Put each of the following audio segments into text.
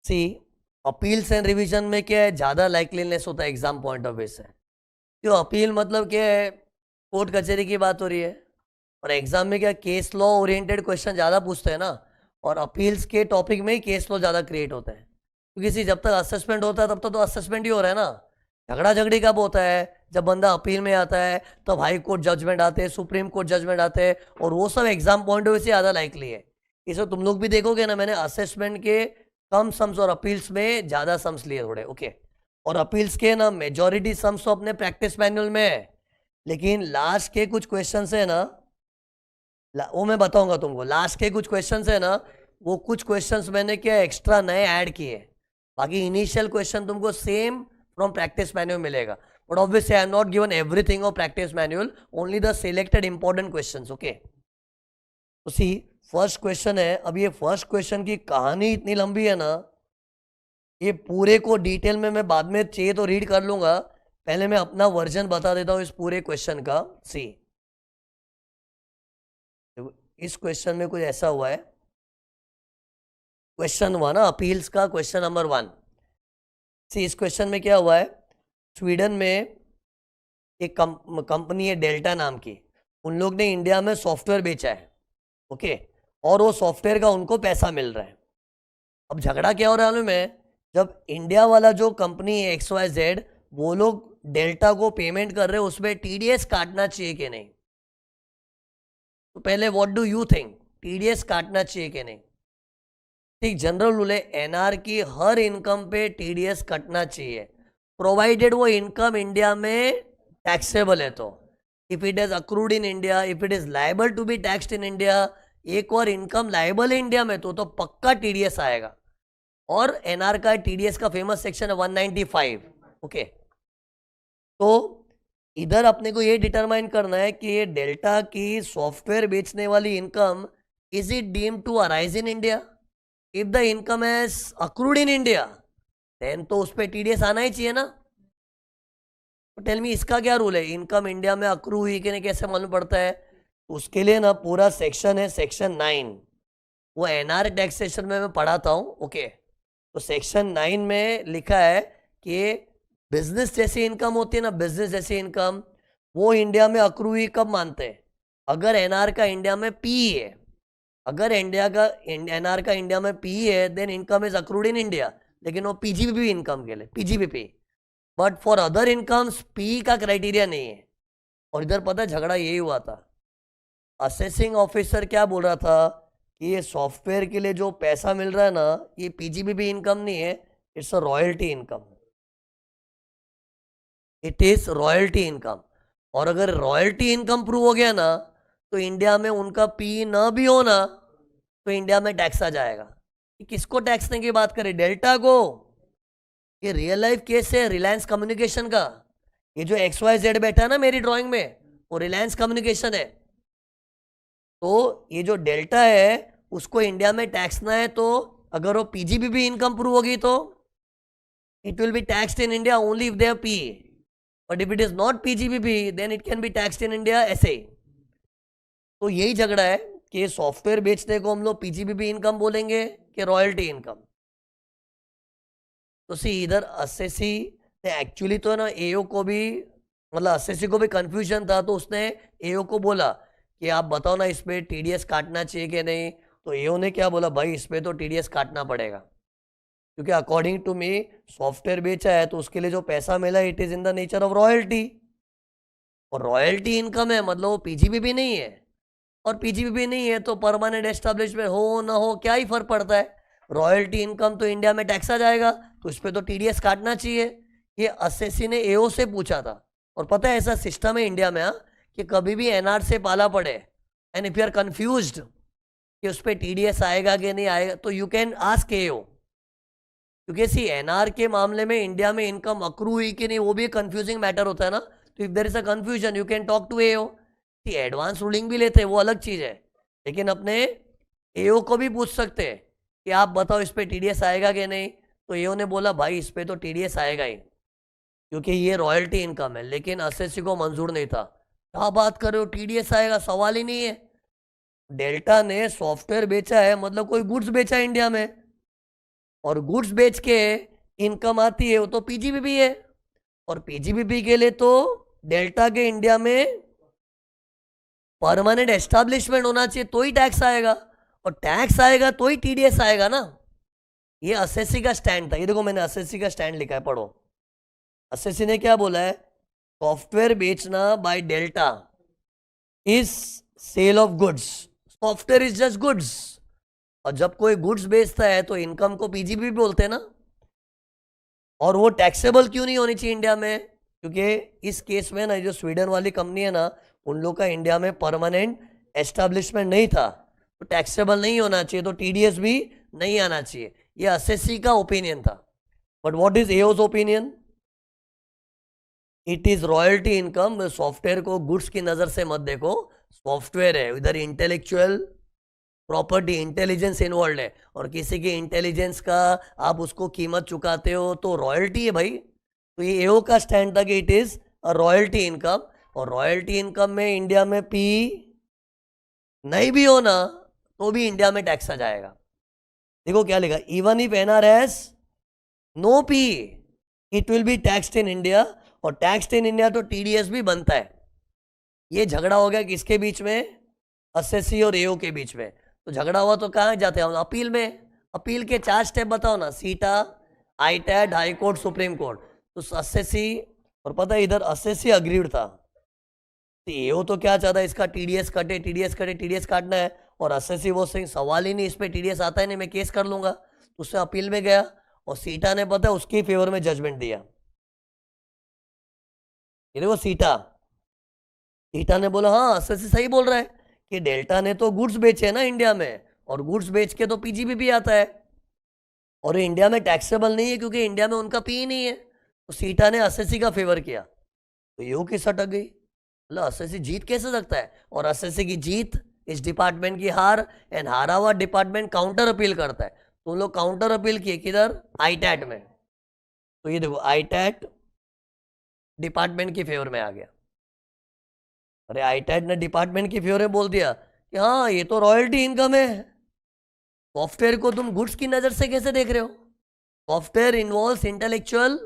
C appeals and revision में क्या है, ज़्यादा लाइकलीनेस होता है एग्जाम पॉइंट ऑफ व्यू से। क्यों अपील मतलब क्या है, कोर्ट कचहरी की बात हो रही है। और एग्जाम में क्या केस लॉ ओरिएंटेड क्वेश्चन ज़्यादा पूछते हैं ना। और अपील्स के टॉपिक में ही केस लॉ ज़्यादा क्रिएट होता है, क्योंकि जब तक असेसमेंट होता है तब तक तो असेसमेंट ही हो रहा है ना। झगड़ा झगड़ी कब होता है, जब बंदा अपील में आता है, तब हाई कोर्ट जजमेंट आते हैं, सुप्रीम कोर्ट जजमेंट आते हैं, और वो सब एग्जाम पॉइंट ऑफ व्यू से ज़्यादा लाइकली है। इसमें तुम लोग भी देखोगे ना, मैंने असेसमेंट के कम सम्स और अपील्स में ज़्यादा सम्स लिए थोड़े, ओके। और अपील्स के ना मेजॉरिटी सम्स तो अपने प्रैक्टिस मैनुअल में है, लेकिन लास्ट के कुछ क्वेश्चन है ना, वो मैं बताऊंगा तुमको। लास्ट के कुछ क्वेश्चंस है ना, वो कुछ क्वेश्चंस मैंने क्या एक्स्ट्रा नए ऐड किए। बाकी इनिशियल क्वेश्चन तुमको सेम फ्रॉम प्रैक्टिस मैनुअल मिलेगा, but obviously I am not given everything of practice manual, only the selected important questions, okay. तो सी फर्स्ट क्वेश्चन है। अब ये फर्स्ट क्वेश्चन की कहानी इतनी लंबी है ना, ये पूरे को डिटेल में मैं बाद में चाहिए तो रीड कर लूंगा। पहले मैं अपना वर्जन बता देता हूँ इस पूरे क्वेश्चन का। सी इस क्वेश्चन में कुछ ऐसा हुआ है। क्वेश्चन हुआ ना अपील्स का, क्वेश्चन नंबर 1। सी इस क्वेश्चन में क्या हुआ है, स्वीडन में एक कंपनी है डेल्टा नाम की। उन लोग ने इंडिया में सॉफ्टवेयर बेचा है, ओके। और वो सॉफ्टवेयर का उनको पैसा मिल रहा है। अब झगड़ा क्या हो रहा है मालूम है, जब इंडिया वाला जो कंपनी है XYZ, वो लोग डेल्टा को पेमेंट कर रहे हैं, उसमें TDS काटना चाहिए कि नहीं। तो पहले what do you think, TDS काटना चाहिए कि नहीं। ठीक जनरल रूल है, एनआर की हर इनकम पे TDS कटना चाहिए, प्रोवाइडेड वो इनकम इंडिया में टैक्सेबल है। तो if it is accrued in India, if it is liable to be taxed in India, एक और इनकम लायबल है इंडिया में, तो पक्का TDS आएगा। और एनआर का TDS का फेमस सेक्शन है 195, ओके। तो इधर अपने को ये डिटरमाइन करना है कि ये डेल्टा की सॉफ्टवेयर बेचने वाली income, is it deemed to arise in India. If the income is accrued in India, then तो उस पर TDS आना ही चाहिए ना। तो टेल मी इसका क्या रूल है, इनकम इंडिया में अक्रू हुई कि नहीं कैसे मालूम पड़ता है। उसके लिए ना पूरा सेक्शन है, सेक्शन 9। वो एनआर टैक्सेशन में मैं पढ़ाता हूँ, ओके। तो सेक्शन 9 में लिखा है कि बिजनेस जैसी इनकम होती है ना, बिजनेस जैसी इनकम, वो इंडिया में अक्रू हुई कब मानते हैं, अगर एनआर का इंडिया में पी है। अगर एनआर का इंडिया में पी है, then income is accrued in India, लेकिन वो पीजीबीपी इनकम के लिए, PGBP. But for other incomes P का क्राइटेरिया नहीं है। और इधर पता है झगड़ा यही हुआ था। असेसिंग ऑफिसर क्या बोल रहा था कि ये सॉफ्टवेयर के लिए जो पैसा मिल रहा है ना, ये पीजीबीपी इनकम नहीं है, it's a royalty income, it is royalty income. और अगर रॉयल्टी इनकम प्रूव हो गया ना, तो इंडिया में उनका पी ना भी हो ना, तो इंडिया में टैक्स आ जाएगा। किसको टैक्स देने की बात करें, डेल्टा को। ये रियल लाइफ केस है रिलायंस कम्युनिकेशन का। ये जो XYZ बैठा है ना मेरी ड्राइंग में, वो रिलायंस कम्युनिकेशन है। तो ये जो डेल्टा है, उसको इंडिया में टैक्स ना है, तो अगर वो पीजीबीपी इनकम प्रूव होगी तो it will be taxed in India only if they are P. But if it is not PGBP, then it can be taxed in India ऐसे। तो यही झगड़ा है कि सॉफ्टवेयर बेचने को हम लोग पीजीबीपी इनकम बोलेंगे कि रॉयल्टी इनकम। तो सी इधर असेसी ने एक्चुअली तो ना एओ को भी, मतलब असेसी को भी कंफ्यूजन था, तो उसने एओ को बोला कि आप बताओ ना इस पे TDS काटना चाहिए कि नहीं। तो एओ ने क्या बोला, भाई इस पे तो TDS काटना पड़ेगा, क्योंकि अकॉर्डिंग टू मी सॉफ्टवेयर बेचा है तो उसके लिए जो पैसा मिला, it is in the nature of royalty. और रॉयल्टी इनकम है मतलब वो पीजीबीपी नहीं है। और पीजीबीपी नहीं है तो परमानेंट एस्टेब्लिशमेंट हो ना हो क्या ही फर्क पड़ता है, रॉयल्टी इनकम तो इंडिया में टैक्स आ जाएगा, तो इस पर तो TDS काटना चाहिए। ये असेसी ने एओ से पूछा था। और पता है ऐसा सिस्टम है इंडिया में, कि कभी भी एनआर से पाला पड़े, and if you are confused कि उस पर TDS आएगा कि नहीं आएगा, तो यू कैन आस्क एओ। क्योंकि सी एनआर के मामले में इंडिया में इनकम अक्रू हुई कि नहीं, वो भी कंफ्यूजिंग मैटर होता है ना। तो if there is a confusion, you can talk to AO. Advance ruling भी लेते हैं, वो अलग चीज है, लेकिन अपने एओ को भी पूछ सकते हैं कि आप बताओ इस पे TDS आएगा कि नहीं। तो एओ ने बोला भाई इस पे तो TDS आएगा ही, क्योंकि ये रॉयल्टी इनकम है। लेकिन असेसी को मंजूर नहीं था। क्या बात कर रहे हो, TDS आएगा, सवाल ही नहीं है। डेल्टा ने सॉफ्टवेयर बेचा है, मतलब कोई गुड्स बेचा है इंडिया में, और गुड्स बेच के इनकम आती है वो तो पीजीबीपी है, और पीजीबीपी के लिए तो डेल्टा के इंडिया में परमानेंट एस्टैब्लिशमेंट होना चाहिए तो ही टैक्स आएगा, और टैक्स आएगा तो ही टीडीएस आएगा ना। ये एसएससी का स्टैंड था, ये देखो मैंने एसएससी का स्टैंड लिखा है, पढ़ो। एसएससी ने क्या बोला है, सॉफ्टवेयर बेचना by Delta is sale of goods, software is just goods, और जब कोई गुड्स बेचता है तो इनकम को पीजीबी बोलते हैं ना। और वो टैक्सेबल क्यों नहीं होनी चाहिए इंडिया में, क्योंकि इस केस में ना जो स्वीडन वाली कंपनी है ना, उन लोग का इंडिया में परमानेंट एस्टैब्लिशमेंट नहीं था, तो टैक्सेबल नहीं होना चाहिए, तो टीडीएस भी नहीं आना चाहिए। ये एसएससी का ओपिनियन था। But what is AO's opinion? It is royalty income. Software को गुड्स की नजर से मत देखो, सॉफ्टवेयर है, इधर इंटेलेक्चुअल प्रॉपर्टी इंटेलिजेंस इन्वॉल्व है, और किसी के इंटेलिजेंस का आप उसको कीमत चुकाते हो तो रॉयल्टी है भाई। तो ये एओ का स्टैंड था कि it is a royalty income, और रॉयल्टी इनकम में इंडिया में पी नहीं भी हो ना तो भी इंडिया में टैक्स आ जाएगा। देखो क्या लिखा, even if NRs no P it will be taxed in India, और टैक्स्ड इन इंडिया तो टीडीएस भी बनता है। ये झगड़ा हो गया किसके बीच में, एसएससी और एओ के बीच में। तो झगड़ा हुआ तो कहाँ जाते हैं, अपील में। अपील के 4 स्टेप बताओ ना, सीटा, आईटैट, हाई कोर्ट, सुप्रीम कोर्ट। तो एसएससी, और पता है इधर एसएससी अग्रीड था, तो एओ तो क्या चाहता है, इसका टीडीएस कटे, टीडीएस कटे, टीडीएस काटना है, और एसएससी वो सिंह सवाल ही नहीं, इस पे टीडीएस आता है नहीं, मैं केस कर लूंगा। तो उससे अपील में गया, और सीटा ने पता है उसके फेवर में जजमेंट दिया। ये देखो सीटा ने बोला हाँ एसएससी सही बोल रहा है कि डेल्टा ने तो गुड्स बेचे हैं ना इंडिया में, और गुड्स बेच के तो पीजीबी भी आता है, और इंडिया में टैक्सेबल नहीं है क्योंकि इंडिया में उनका पी नहीं है। तो सीटा ने एसएससी का फेवर किया, तो ये केस अटक गई। मतलब एसएससी जीत कैसे सकता है, और एसएससी की जीत इस डिपार्टमेंट की हार, एंड हारा हुआ डिपार्टमेंट काउंटर अपील करता है। तो उन लोग काउंटर अपील किए किधर, आईटैट में। तो ये देखो आईटैट डिपार्टमेंट की फेवर में आ गया। अरे आईटैट ने डिपार्टमेंट की फेवर में बोल दिया कि हाँ ये तो रॉयल्टी इनकम है, सॉफ्टवेयर को तुम गुड्स की नजर से कैसे देख रहे हो। सॉफ्टवेयर इन्वॉल्व्स इंटेलेक्चुअल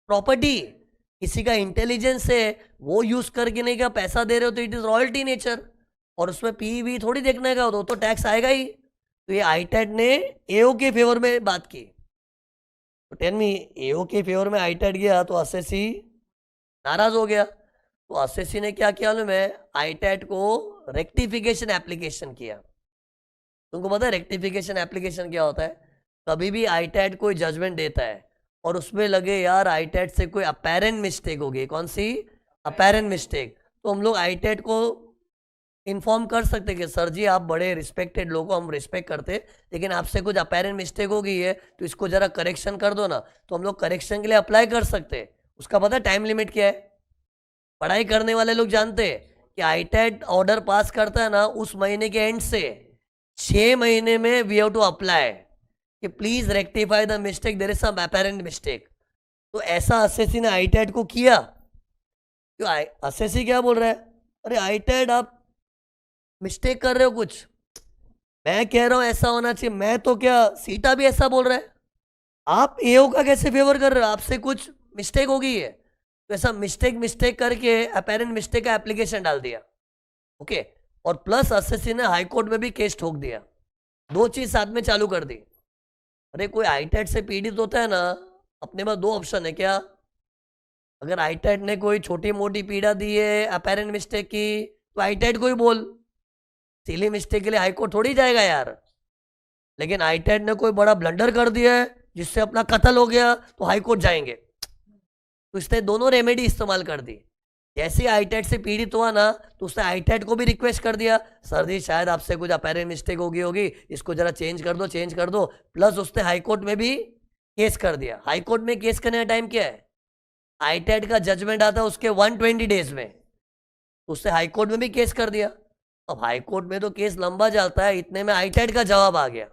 प्रॉपर्टी, किसी का इंटेलिजेंस है वो यूज करके नहीं का पैसा दे रहे हो तो इट इज रॉयल्टी नेचर, और उसमें पीवी थोड़ी देखने का, तो टैक्स आएगा ही। तो ये आईटैट ने एओ के फेवर में बात की। तो टेल मी, एओ के फेवर में आईटैट गया तो एसएससी नाराज हो गया। तो एसएससी ने क्या किया मैं, आईटैट को रेक्टिफिकेशन एप्लीकेशन किया। तुमको पता है रेक्टिफिकेशन एप्लीकेशन क्या होता है? कभी भी आईटैट कोई जजमेंट देता है और उसमें लगे यार आईटैट से कोई अपेरेंट मिस्टेक हो गई, कौन सी अपेरेंट मिस्टेक, तो हम लोग आईटैट को इन्फॉर्म कर सकते कि सर जी आप बड़े रिस्पेक्टेड लोग को हम रिस्पेक्ट करते, लेकिन आपसे कुछ अपेरेंट मिस्टेक हो गई है तो इसको जरा करेक्शन कर दो ना। तो हम लोग करेक्शन के लिए अप्लाई कर सकते। उसका पता टाइम लिमिट क्या है? पढ़ाई करने वाले लोग जानते हैं कि आईटैट ऑर्डर पास करता है ना, उस महीने के एंड से 6 महीने में वी हैव टू अप्लाई कि please rectify the mistake, there is some apparent mistake. तो ऐसा एसएससी ने आईटैट को किया। क्यों एसएससी क्या बोल रहा है, अरे आईटैट आप मिस्टेक कर रहे हो कुछ, मैं कह रहा हूं ऐसा होना चाहिए, मैं तो क्या सीटा भी ऐसा बोल रहा है, आप एओ का कैसे फेवर कर रहे हो, आपसे कुछ मिस्टेक हो गई है। तो ऐसा मिस्टेक करके अपेरेंट मिस्टेक का एप्लीकेशन डाल दिया। ओके, और प्लस एसएससी ने हाई कोर्ट में भी केस ठोक दिया, 2 चीज साथ में चालू कर दी। अरे कोई आईटैट से पीड़ित होता है ना, अपने पास 2 ऑप्शन है क्या, अगर आईटैट ने कोई छोटी मोटी पीड़ा दी है अपेरेंट मिस्टेक की तो आईटैट को ही बोल, सिली मिस्टेक के लिए हाईकोर्ट थोड़ी जाएगा यार। लेकिन आईटैट ने कोई बड़ा ब्लंडर कर दिया है जिससे अपना कत्ल हो गया तो हाईकोर्ट जाएंगे, तो इसने दोनों रेमेडी इस्तेमाल कर दी। जैसे आईटैट से पीड़ित हुआ ना तो उसने आईटैट को भी रिक्वेस्ट कर दिया, सर जी शायद आपसे कुछ अपेरेंट मिस्टेक हो गई होगी, इसको जरा चेंज कर दो। प्लस उसने हाईकोर्ट में भी केस कर दिया। हाईकोर्ट में केस करने का टाइम क्या है, आईटैट का जजमेंट आता है उसके 120 डेज में, तो उसने हाईकोर्ट में भी केस कर दिया। अब हाईकोर्ट में तो केस लंबा चलता है, इतने में आईटैट का जवाब आ गया।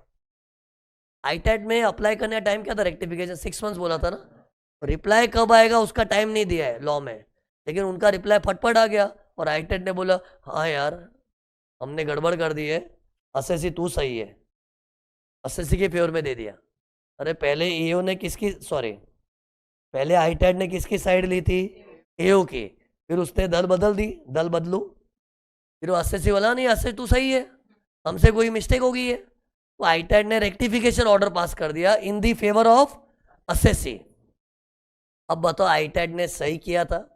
आईटैट में अप्लाई करने का टाइम क्या था, रेक्टिफिकेशन 6 मंथ्स बोला था ना, रिप्लाई कब आएगा उसका टाइम नहीं दिया है लॉ में, लेकिन उनका रिप्लाई फटफट आ गया। और आईटैट ने बोला हाँ यार हमने गड़बड़ कर दी है, एसएससी तू सही है, एसएससी के फेवर में दे दिया। अरे पहले एओ ने किसकी, सॉरी, पहले आईटैड ने किसकी साइड ली थी? एओ की। फिर उसने दल बदल दी, दल बदलू, फिर वो एसएससी वाला नहीं, एसएस तू सही है, हमसे कोई मिस्टेक हो गई है, तो आईटैड ने रेक्टिफिकेशन ऑर्डर पास कर दिया इन दी फेवर ऑफ एसएससी। अब बताओ आईटैड ने सही किया था?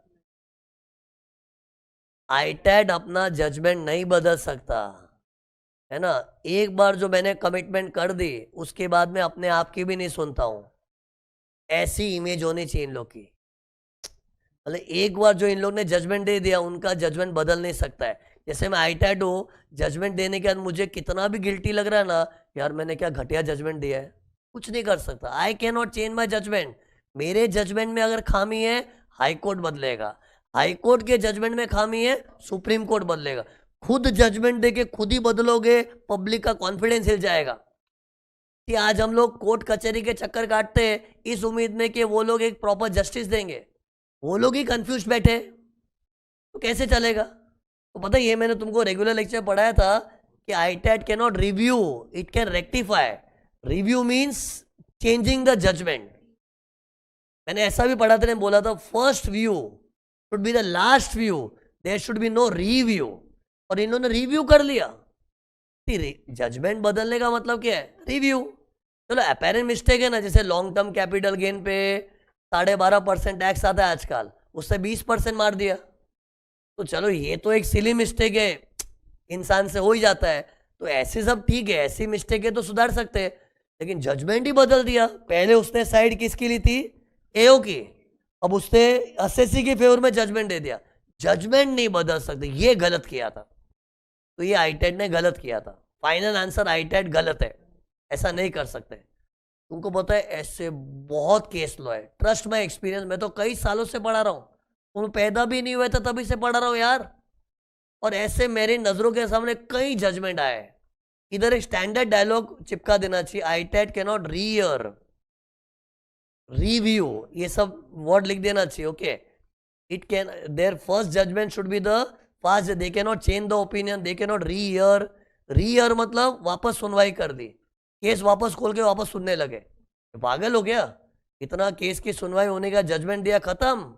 आईटैड अपना जजमेंट नहीं बदल सकता, है ना। एक बार जो मैंने कमिटमेंट कर दी उसके बाद में अपने आप की भी नहीं सुनता हूं। ऐसी इमेज होनी चाहिए इन लोग की, मतलब एक बार जो इन लोग ने जजमेंट दे दिया उनका जजमेंट बदल नहीं सकता है। जैसे मैं आईटैड हूँ, जजमेंट देने के बाद मुझे कितना भी गिल्टी लग रहा है ना, यार मैंने क्या घटिया जजमेंट दिया है, कुछ नहीं कर सकता। I can not change my judgment. मेरे जजमेंट में अगर खामी है हाई कोर्ट बदलेगा, हाई कोर्ट के जजमेंट में खामी है सुप्रीम कोर्ट बदलेगा। खुद जजमेंट दे के खुद ही बदलोगे, पब्लिक का कॉन्फिडेंस हिल जाएगा। कि आज हम लोग कोर्ट कचहरी के चक्कर काटते हैं इस उम्मीद में कि वो लोग एक प्रॉपर जस्टिस देंगे, वो लोग ही कंफ्यूज बैठे, तो कैसे चलेगा? तो पता है ये मैंने तुमको रेगुलर लेक्चर पढ़ाया था कि ITAT can not review, it can rectify. Review means changing the judgement. मैंने ऐसा भी पढ़ा था, बोला था first view should be the last view, there should be no review. और इन्होंने रिव्यू कर लिया। जजमेंट बदलने का मतलब क्या है? रिव्यू। चलो अपेरेंट मिस्टेक है ना, जैसे लॉन्ग टर्म कैपिटल गेन पे 12.5% टैक्स आता है आजकल, उससे 20% मार दिया, तो चलो ये तो एक सिली मिस्टेक है, इंसान से हो ही जाता है, तो ऐसे सब ठीक है, ऐसी मिस्टेक है तो सुधार सकते हैं। लेकिन जजमेंट ही बदल दिया। पहले उसने साइड किसकी ली थी? एओ की, अब उसने एसएससी के फेवर में जजमेंट दे दिया। जजमेंट नहीं बदल सकते, ये गलत किया था, तो ये आईटैड ने गलत किया था। फाइनल आंसर आईटैड गलत है, ऐसा नहीं कर सकते। तुमको पता है ऐसे बहुत केस लो है, ट्रस्ट माई एक्सपीरियंस, मैं तो कई सालों से पढ़ा रहा हूँ, तुम पैदा भी नहीं हुए थे तभी से पढ़ा रहा हूँ यार। और ऐसे मेरी नजरों के सामने कई जजमेंट आए। इधर एक स्टैंडर्ड डायलॉग चिपका देना चाहिए, ITAT can not rehear review, ये सब वर्ड लिख देना चाहिए। Okay, it can, their first judgment should be the fast, they can not change the opinion, they can not rehear. Rehear मतलब वापस सुनवाई कर दी, केस वापस खोल के वापस सुनने लगे। पागल हो गया? इतना केस की सुनवाई होने का, जजमेंट दिया, खत्म।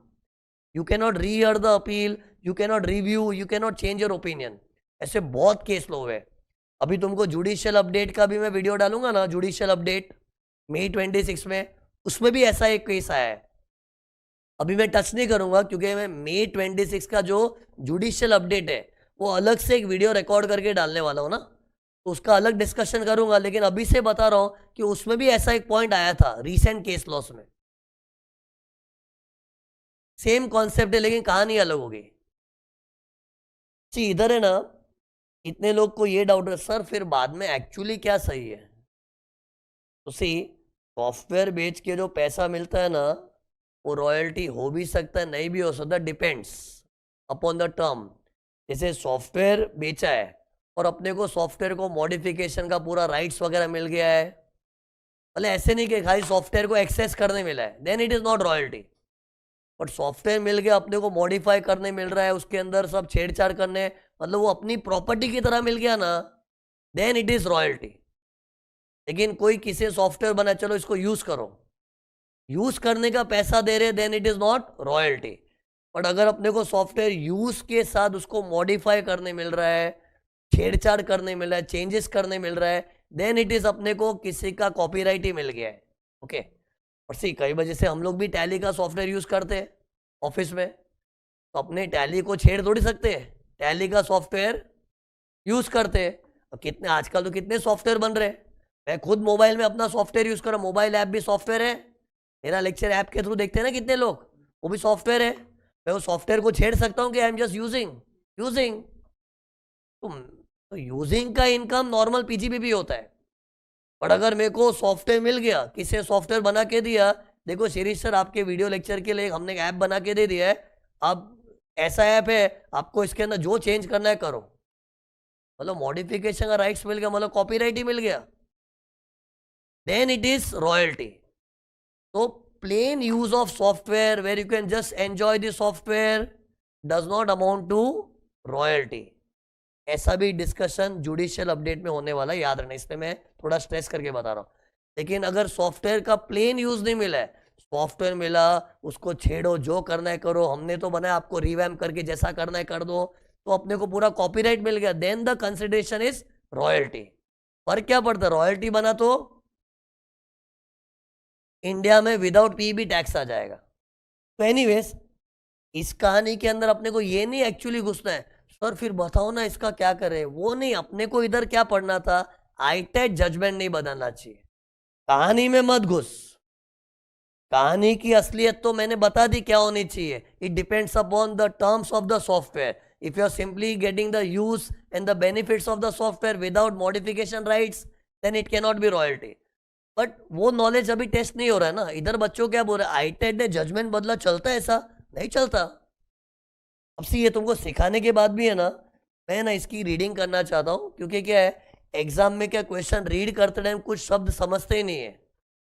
You can not rear the appeal, you can not review, you can not change your opinion. ऐसे बहुत केस लो हुए। अभी तुमको जुडिशियल अपडेट का भी मैं वीडियो डालूंगा ना, जुडिशियल अपडेट मई 26 में, उसमें भी ऐसा एक केस आया है। अभी मैं टच नहीं करूंगा क्योंकि मैं मई 26 का जो जुडिशियल अपडेट है वो अलग से एक वीडियो रिकॉर्ड करके डालने वाला हूँ ना, तो उसका अलग डिस्कशन करूंगा। लेकिन अभी से बता रहा हूं कि उसमें भी ऐसा एक पॉइंट आया था रीसेंट केस लॉस में, सेम कॉन्सेप्ट है लेकिन कहानी अलग हो गई। जी इधर है ना, इतने लोग को ये डाउट है सर फिर बाद में एक्चुअली क्या सही है? तो सी, सॉफ्टवेयर बेच के जो पैसा मिलता है ना, वो रॉयल्टी हो भी सकता है, नहीं भी हो सकता, डिपेंड्स अपॉन द टर्म। जैसे सॉफ्टवेयर बेचा है और अपने को सॉफ्टवेयर को मॉडिफिकेशन का पूरा राइट्स वगैरह मिल गया है, भले ऐसे नहीं कि खाली सॉफ्टवेयर को एक्सेस करने मिला है, then it is not royalty. But software मिल गया, अपने को मॉडिफाई करने मिल रहा है, उसके अंदर सब छेड़छाड़ करने, मतलब वो अपनी प्रॉपर्टी की तरह मिल गया ना, देन इट इज रॉयल्टी। लेकिन कोई किसी सॉफ्टवेयर बना, चलो इसको यूज करो, यूज करने का पैसा दे रहे, then it is not royalty. But अगर अपने को सॉफ्टवेयर यूज के साथ उसको मॉडिफाई करने मिल रहा है, छेड़छाड़ करने मिल रहा है, चेंजेस करने मिल रहा है, देन इट इज अपने को किसी का कॉपीराइट ही मिल गया है। ओके, और सी कई वजह से हम लोग भी टैली का सॉफ्टवेयर यूज करते हैं ऑफिस में, तो अपने टैली को छेड़ थोड़ी सकते हैं, टैली का सॉफ्टवेयर यूज करते हैं। और कितने आजकल तो कितने सॉफ्टवेयर बन रहे हैं, मैं खुद मोबाइल में अपना सॉफ्टवेयर यूज कर रहा हूँ, मोबाइल ऐप भी सॉफ्टवेयर है, मेरा लेक्चर ऐप के थ्रू देखते हैं ना कितने लोग, वो भी सॉफ्टवेयर है। मैं उस सॉफ्टवेयर को छेड़ सकता हूँ कि आई एम जस्ट यूजिंग। तो यूजिंग का इनकम नॉर्मल पीजीबी भी होता है। पर अगर मेरे को सॉफ्टवेयर मिल गया, किसी सॉफ्टवेयर बना के दिया, देखो शिरीष सर आपके वीडियो लेक्चर के लिए हमने एक ऐप बना के दे दिया है, अब ऐसा ऐप है आपको इसके अंदर जो चेंज करना है करो, मतलब मॉडिफिकेशन का राइट्स मिल गया, मतलब कॉपीराइट ही मिल गया, देन इट इज रॉयल्टी। तो plain use of software where you can just enjoy the software does not amount to royalty. ऐसा भी डिस्कशन जुडिशियल अपडेट में होने वाला है, याद रखना, इसलिए मैं थोड़ा स्ट्रेस करके बता रहा हूँ। लेकिन अगर सॉफ्टवेयर का प्लेन यूज नहीं मिला है, सॉफ्टवेयर मिला, उसको छेड़ो, जो करना है करो, हमने तो बनाया, आपको रिवैम्प करके जैसा करना है कर दो, तो अपने को पूरा कॉपीराइट मिल गया, then the consideration is royalty. पर क्या पड़ता है, रॉयल्टी बना तो इंडिया में विदाउट पी भी टैक्स आ जाएगा। तो एनीवेज, इस कहानी के अंदर अपने को ये नहीं एक्चुअली घुसना है, सर फिर बताओ ना इसका क्या करें, वो नहीं, अपने को इधर क्या पढ़ना था, आईटेट जजमेंट नहीं बनाना चाहिए, कहानी में मत घुस। कहानी की असलियत तो मैंने बता दी क्या होनी चाहिए, it depends upon the terms of the software. If you are simply getting the use and the benefits of the software without modification rights, then it can not be royalty. But वो knowledge अभी test नहीं हो रहा है ना, इधर बच्चों क्या बोल रहे हैं, आईटेट ने जजमेंट बदला, चलता है ऐसा? नहीं चलता। अब सी ये तुमको सिखाने के बाद भी है ना, मैं ना इसकी रीडिंग करना चाहता हूँ, क्योंकि क्या है, एग्जाम में क्या क्वेश्चन रीड करते टाइम कुछ शब्द समझते ही नहीं है।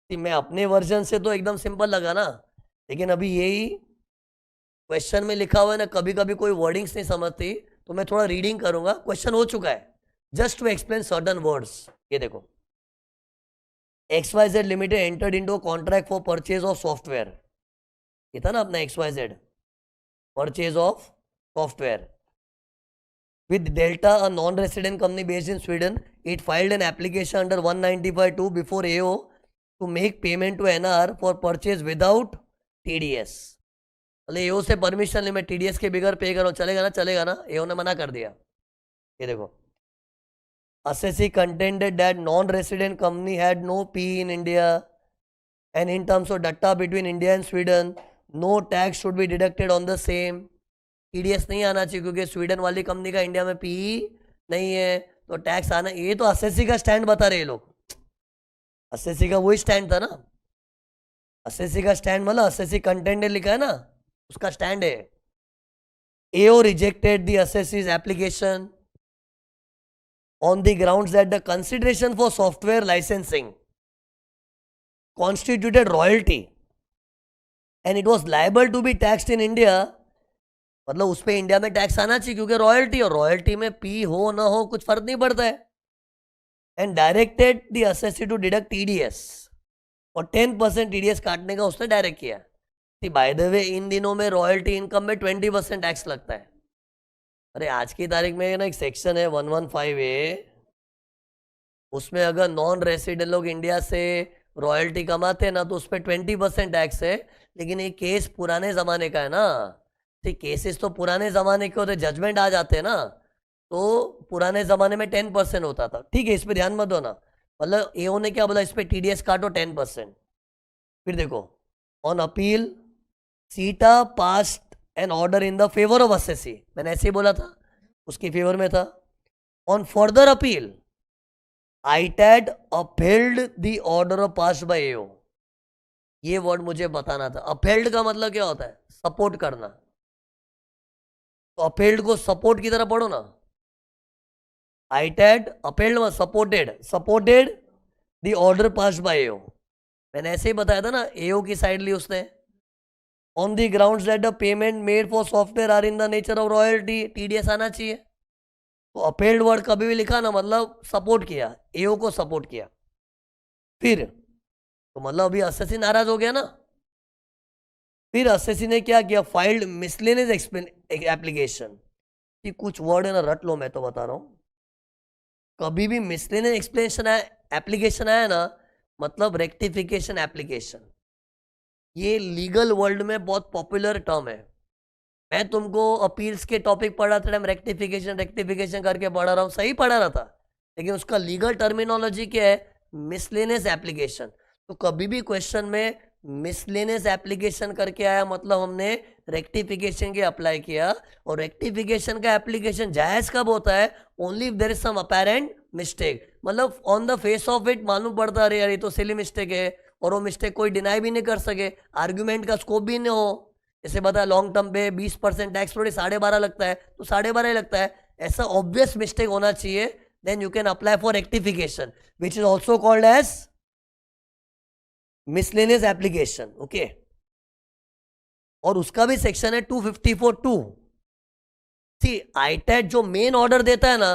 कि मैं अपने वर्जन से तो एकदम सिंपल लगा ना, लेकिन अभी यही क्वेश्चन में लिखा हुआ है ना, कभी कभी कोई वर्डिंग्स नहीं समझती, तो मैं थोड़ा रीडिंग करूंगा, क्वेश्चन हो चुका है, just to explain certain words. ये देखो, XYZ limited entered into contract for purchase of software, ये था ना अपना XYZ, purchase of software with Delta, a non-resident company based in Sweden. It filed an application under 195(2) before AO to make payment to NR for purchase without TDS. मतलब AO से permission ली, मैं TDS के बिगर पे करूँ, चलेगा ना? चलेगा ना? AO ने मना कर दिया। ये देखो, assessee contended that non-resident company had no P in India, and in terms of data between India and Sweden, no tax should be deducted on the same. TDS नहीं आना चाहिए क्योंकि स्वीडन वाली कंपनी का इंडिया में P नहीं है, तो टैक्स आना। ये तो असेसी का स्टैंड बता रहे लोग, असेसी का वही स्टैंड था ना, असेसी का स्टैंड मतलब असेसी कंटेंट लिखा है ना, उसका स्टैंड है। AO rejected the assessee's application on the grounds that the consideration for software licensing constituted royalty and it was liable to be taxed in India. मतलब उस पर इंडिया में टैक्स आना चाहिए क्योंकि रॉयल्टी, और रॉयल्टी में पी हो ना हो कुछ फर्क नहीं पड़ता है। And directed the assessee to deduct TDS, और 10% TDS काटने का उसने डायरेक्ट किया। बाय द वे, इन दिनों में रॉयल्टी इनकम में 20% टैक्स लगता है। अरे आज की तारीख में ना एक सेक्शन है 115A, उसमें अगर नॉन रेसिडेंट लोग इंडिया से रॉयल्टी कमाते हैं ना, तो उस पर 20% टैक्स है। लेकिन ये केस पुराने ज़माने का है ना, ठीक, केसेस तो पुराने ज़माने के होते, जजमेंट आ जाते हैं ना, तो पुराने ज़माने में 10% होता था। ठीक है, इस पर ध्यान मत दो ना, मतलब AO ने क्या बोला, इस पर TDS काटो 10%। फिर देखो, on appeal CITA passed an order in the favour of assessee, मैंने ऐसे ही बोला था, उसके फेवर में था। On further appeal ITAT upheld the order of passed by AO। ये वर्ड मुझे बताना था, अपहेल्ड का मतलब क्या होता है, सपोर्ट करना, तो अपहेल्ड को सपोर्ट की तरह पढ़ो ना, आईटैट अपहेल्ड में supported the order pass by AO। मैंने ऐसे ही बताया था ना, AO की साइड ली उसने। On the grounds that the payment made for software are in the nature of royalty, TDS आना चाहिए। तो अपहेल्ड वर्ड कभी भी लिखा ना, मतलब सपोर्ट किया, AO को सपोर्ट किया। फिर तो मतलब अभी असेसी नाराज हो गया ना, फिर असेसी ने क्या किया, फाइल्ड मिसलेनियस एप्लीकेशन। कि कुछ वर्ड है ना, रट लो, मैं तो बता रहा हूँ, कभी भी मिसलेनियस एक्सप्लेनेशन एप्लीकेशन आया ना, मतलब रेक्टिफिकेशन एप्लीकेशन। ये लीगल वर्ल्ड में बहुत पॉपुलर टर्म है। मैं तुमको अपील्स के टॉपिक पढ़ा था, रेक्टिफिकेशन करके पढ़ा रहा हूँ, सही पढ़ा रहा था, लेकिन उसका लीगल टर्मिनोलॉजी क्या है, मिसलेनियस एप्लीकेशन। तो कभी भी क्वेश्चन में मिसलेनियस एप्लीकेशन करके आया, मतलब हमने रेक्टिफिकेशन के अप्लाई किया। और रेक्टिफिकेशन का एप्लीकेशन जायज कब होता है, only if there is some apparent mistake, मतलब on the face of it मालूम पड़ता है यार ये तो सिली मिस्टेक है, और वो मिस्टेक कोई डिनाई भी नहीं कर सके, आर्ग्यूमेंट का स्कोप भी नहीं हो। जैसे बता, लॉन्ग टर्म पे 20% टैक्स थोड़ी 12.5 लगता है, तो 12.5 लगता है, ऐसा ऑब्वियस मिस्टेक होना चाहिए, then you can apply for rectification, which is also called as miscellaneous application. Okay, और उसका भी सेक्शन है 254(2). सी आईटैट जो मेन ऑर्डर देता है ना,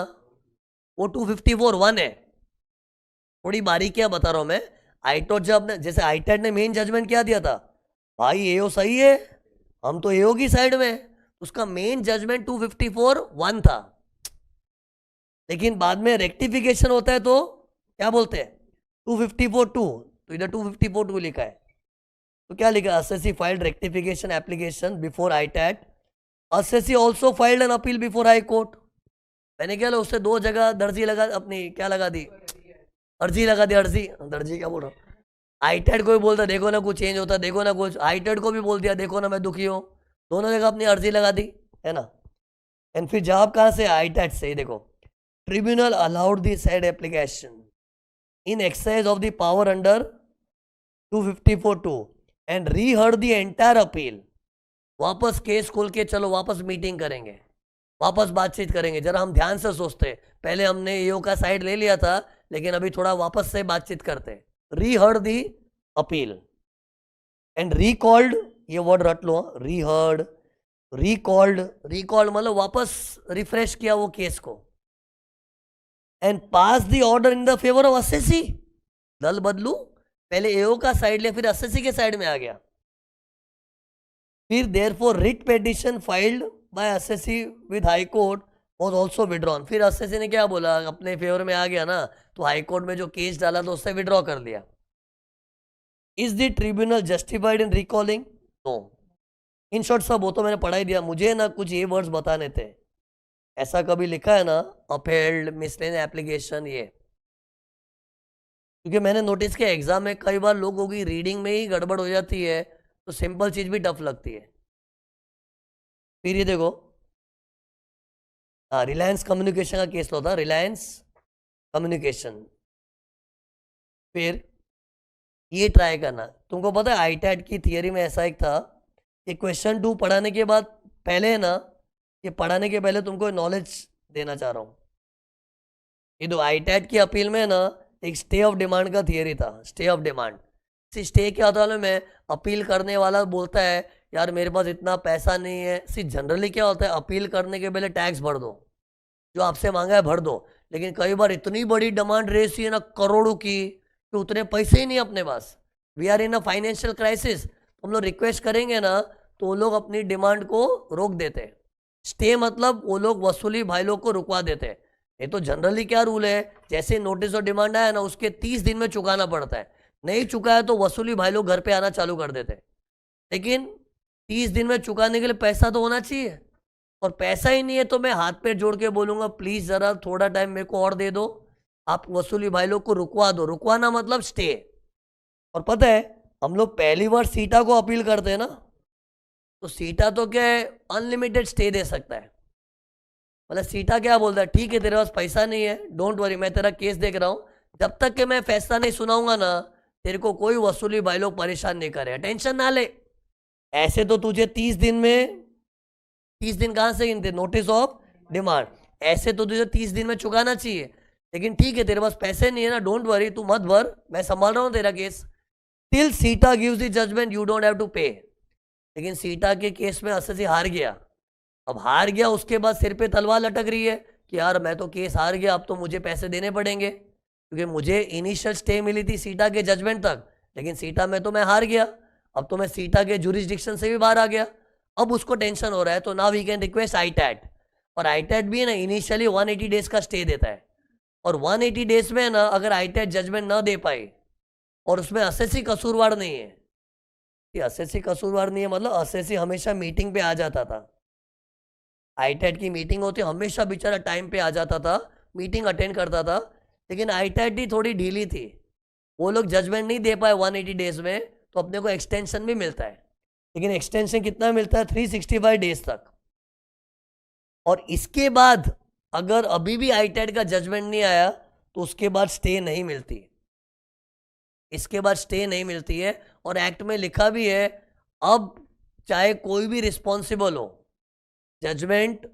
वो 254(1) है। थोड़ी बारीकियां बता रहा हूं मैं। आईटोट जब जैसे आईटेट ने मेन जजमेंट क्या दिया था, भाई एओ सही है, हम तो एओ की साइड में हैं। उसका मेन जजमेंट 254-1 था, लेकिन बाद में रेक्टिफिकेशन होता है तो क्या बोलते हैं 254-2, तो इधर 254-2 लिखा है। तो क्या लिखा, SSC filed rectification application before ITAT, SSC also filed an appeal before high court. मैंने क्या उससे दो जगह दर्जी लगा, अपनी क्या लगा दी, अर्जी लगा दी, अर्जी दर्जी क्या बोल रहा हूँ, आईटेट को भी बोलता देखो ना कुछ चेंज होता, देखो ना कुछ, आईटेट को भी बोल दिया देखो ना मैं दुखी हूँ, दोनों जगह अपनी अर्जी लगा दी, है ना। एंड फिर जवाब कहाँ से, आईटेट से ही। देखो, tribunal allowed the said application in exercise of the power under 254-2 and reheard the entire appeal. वापस केस खोल के चलो वापस मीटिंग करेंगे, वापस बातचीत करेंगे। जरा हम ध्यान से सोचते, पहले हमने ईओ का साइड ले लिया था, लेकिन अभी थोड़ा वापस से बातचीत करते। रीहर्ड दी अपील एंड रिकॉल्ड, ये वर्ड रट लो, रीहर्ड, रिकॉल्ड, रिकॉल्ड मतलब वापस रिफ्रेश किया वो केस को, and pass the order in the favour of SSC. दल बदलू, पहले एओ का साइड लिया फिर एसएससी के साइड में आ गया। फिर therefore writ petition filed by SSC with high court was also withdrawn. फिर एसएससी ने क्या बोला, अपने फेवर में आ गया ना, तो हाई कोर्ट में जो केस डाला तो उससे विड्रॉ कर लिया। Is the tribunal justified in recalling, no. In short सब वो तो मैंने पढ़ा ही दिया, मुझे ना कुछ ये वर्ड्स बताने थे। ऐसा कभी लिखा है ना, अपहेल्ड, मिसलेनियस एप्लीकेशन, ये क्योंकि मैंने नोटिस किया एग्जाम में कई बार लोगों की रीडिंग में ही गड़बड़ हो जाती है, तो सिंपल चीज भी टफ लगती है। फिर ये देखो, हाँ, रिलायंस कम्युनिकेशन का केस लो था, रिलायंस कम्युनिकेशन। फिर ये ट्राई करना, तुमको पता है आईटैट की थियरी में ऐसा एक था कि क्वेश्चन 2 पढ़ाने के बाद पहले ना, ये पढ़ाने के पहले तुमको नॉलेज देना चाह रहा हूँ। ये दो आईटैट की अपील में ना एक स्टे ऑफ डिमांड का थियरी था, स्टे ऑफ डिमांड। स्टे क्या होता है में, अपील करने वाला बोलता है यार मेरे पास इतना पैसा नहीं है। जनरली क्या होता है, अपील करने के पहले टैक्स भर दो, जो आपसे मांगा है भर दो, लेकिन कई बार इतनी बड़ी डिमांड रेस है ना करोड़ों की, कि उतने पैसे ही नहीं अपने पास, we are in a financial crisis, हम लोग रिक्वेस्ट करेंगे ना तो वो लोग अपनी डिमांड को रोक देते हैं। स्टे मतलब वो लोग वसूली भाई लोग को रुकवा देते हैं। ये तो जनरली क्या रूल है, जैसे नोटिस और डिमांड आया ना उसके 30 दिन में चुकाना पड़ता है, नहीं चुका है तो वसूली भाई लोग घर पे आना चालू कर देते हैं। लेकिन 30 दिन में चुकाने के लिए पैसा तो होना चाहिए, और पैसा ही नहीं है तो मैं हाथ पे जोड़ के बोलूंगा प्लीज जरा थोड़ा टाइम मेरे को और दे दो, आप वसूली भाई लोग को रुकवा दो। रुकवाना मतलब स्टे। और पता है हम लोग पहली बार सीटा को अपील करते हैं ना, तो सीटा तो क्या है, अनलिमिटेड स्टे दे सकता है। मतलब सीटा क्या बोलता है, ठीक है तेरे पास पैसा नहीं है, डोंट वरी, मैं तेरा केस देख रहा हूँ, जब तक कि मैं फैसला नहीं सुनाऊंगा ना तेरे को कोई वसूली भाई लोग परेशान नहीं करे, टेंशन ना ले। ऐसे तो तुझे 30 दिन में, 30 दिन कहाँ से गिनते, नोटिस ऑफ डिमांड, ऐसे तो तुझे 30 दिन में चुकाना चाहिए, लेकिन ठीक है तेरे पास पैसे नहीं है ना, डोंट वरी, तू मत भर, मैं संभाल रहा हूँ तेरा case. Till CITA gives the judgment you don't have to pay. लेकिन सीटा के केस में एसएससी हार गया। अब हार गया उसके बाद सिर पे तलवार लटक रही है कि यार मैं तो केस हार गया, अब तो मुझे पैसे देने पड़ेंगे, क्योंकि मुझे इनिशियल स्टे मिली थी सीटा के जजमेंट तक, लेकिन सीटा में तो मैं हार गया, अब तो मैं सीटा के जुरिस्डिक्शन से भी बाहर आ गया। अब उसको टेंशन हो रहा है, तो नाउ वी कैन रिक्वेस्ट आईटैट। और आईटैट भी है ना इनिशियली 180 डेज का स्टे देता है, और 180 डेज में ना अगर आईटैट जजमेंट ना दे पाए और उसमें एसएससी कसूरवार नहीं है, एसएससी कसूरवार नहीं है मतलब एसएससी हमेशा मीटिंग पे आ जाता था, आईटैट की मीटिंग होती हमेशा बेचारा टाइम पे आ जाता था, मीटिंग अटेंड करता था। लेकिन आईटैट ही थोड़ी ढीली थी, वो लोग जजमेंट नहीं दे पाए 180 डेज में, तो अपने को एक्सटेंशन भी मिलता है, लेकिन एक्सटेंशन कितना मिलता है, 365 डेज तक। और इसके बाद अगर अभी भी आईटैट का जजमेंट नहीं आया तो उसके बाद स्टे नहीं मिलती, इसके बाद स्टे नहीं मिलती है। और एक्ट में लिखा भी है, अब चाहे कोई भी रिस्पॉन्सिबल हो, जजमेंट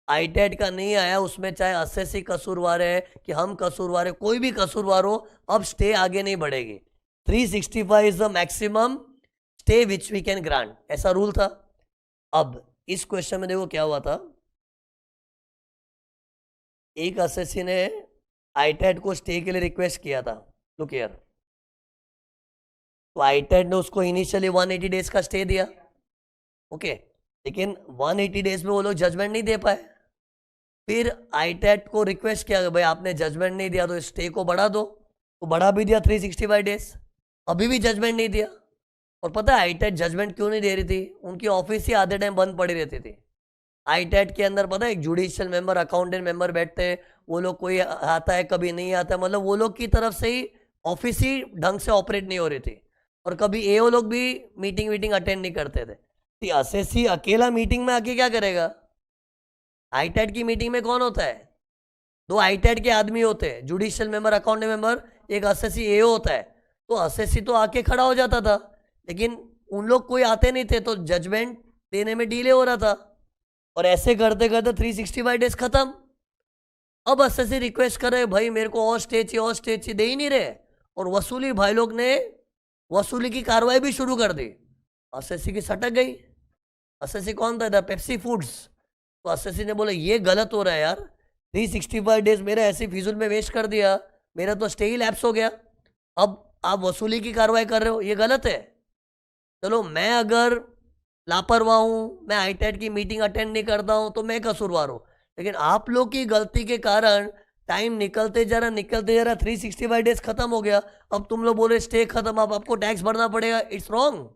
आईटैट का नहीं आया उसमें, चाहे एसएससी कसूरवार है कि हम कसूरवार है, कोई भी कसूरवार हो, अब स्टे आगे नहीं बढ़ेगी। 365 is the maximum stay which we can grant, ऐसा रूल था। अब इस क्वेश्चन में देखो क्या हुआ था, एक एसएससी ने आईटैट को स्टे के लिए रिक्वेस्ट किया था, लुक हियर, तो आईटेट ने उसको इनिशियली 180 डेज का स्टे दिया, ओके, लेकिन 180 डेज में वो लोग जजमेंट नहीं दे पाए। फिर आईटेट को रिक्वेस्ट किया कि भाई आपने जजमेंट नहीं दिया तो स्टे को बढ़ा दो, तो बढ़ा भी दिया 365 डेज, अभी भी जजमेंट नहीं दिया। और पता है आईटेट जजमेंट क्यों नहीं दे रही थी? उनकी ऑफिस ही आधे टाइम बंद पड़ी रहती थी। आईटेट के अंदर पता है एक जुडिशियल मेंबर, अकाउंटेंट मेंबर बैठते हैं, वो लोग कोई आता है कभी नहीं आता है, मतलब वो लोग की तरफ से ही ऑफिस ही ढंग से ऑपरेट नहीं हो रही थी। और कभी एओ लोग भी मीटिंग वीटिंग अटेंड नहीं करते थे। तो असेसी अकेला मीटिंग में आके क्या करेगा? आईटेट की मीटिंग में कौन होता है? 2 आईटेट के आदमी होते हैं, जुडिशियल मेंबर, अकाउंटेंट मेंबर, एक असेसी एओ होता है। तो असेसी तो आके खड़ा हो जाता था, लेकिन उन लोग कोई आते नहीं थे, तो जजमेंट देने में डिले हो रहा था। और ऐसे करते करते 365 डेज खत्म। अब असेसी रिक्वेस्ट कर रहे भाई मेरे को और स्टे चाहिए, और स्टे चाहिए, दे ही नहीं रहे। और वसूली भाई लोग ने वसूली की कार्रवाई भी शुरू कर दी। असेसी की सटक गई। असेसी कौन था? Pepsi foods. तो असेसी ने बोला ये गलत हो रहा है यार, 365 डेज मेरा ऐसे फिजूल में वेस्ट कर दिया, मेरा तो स्टे ही लैप्स हो गया, अब आप वसूली की कार्रवाई कर रहे हो, ये गलत है। चलो मैं अगर लापरवाह हूँ, मैं आईटेट की मीटिंग अटेंड नहीं करता हूँ, तो मैं कसूरवार हूँ, लेकिन आप लोग की गलती के कारण टाइम निकलते जा रहा 365 डेज खत्म हो गया, अब तुम लोग बोले स्टे खत्म, अब आपको टैक्स भरना पड़ेगा, इट्स रॉन्ग।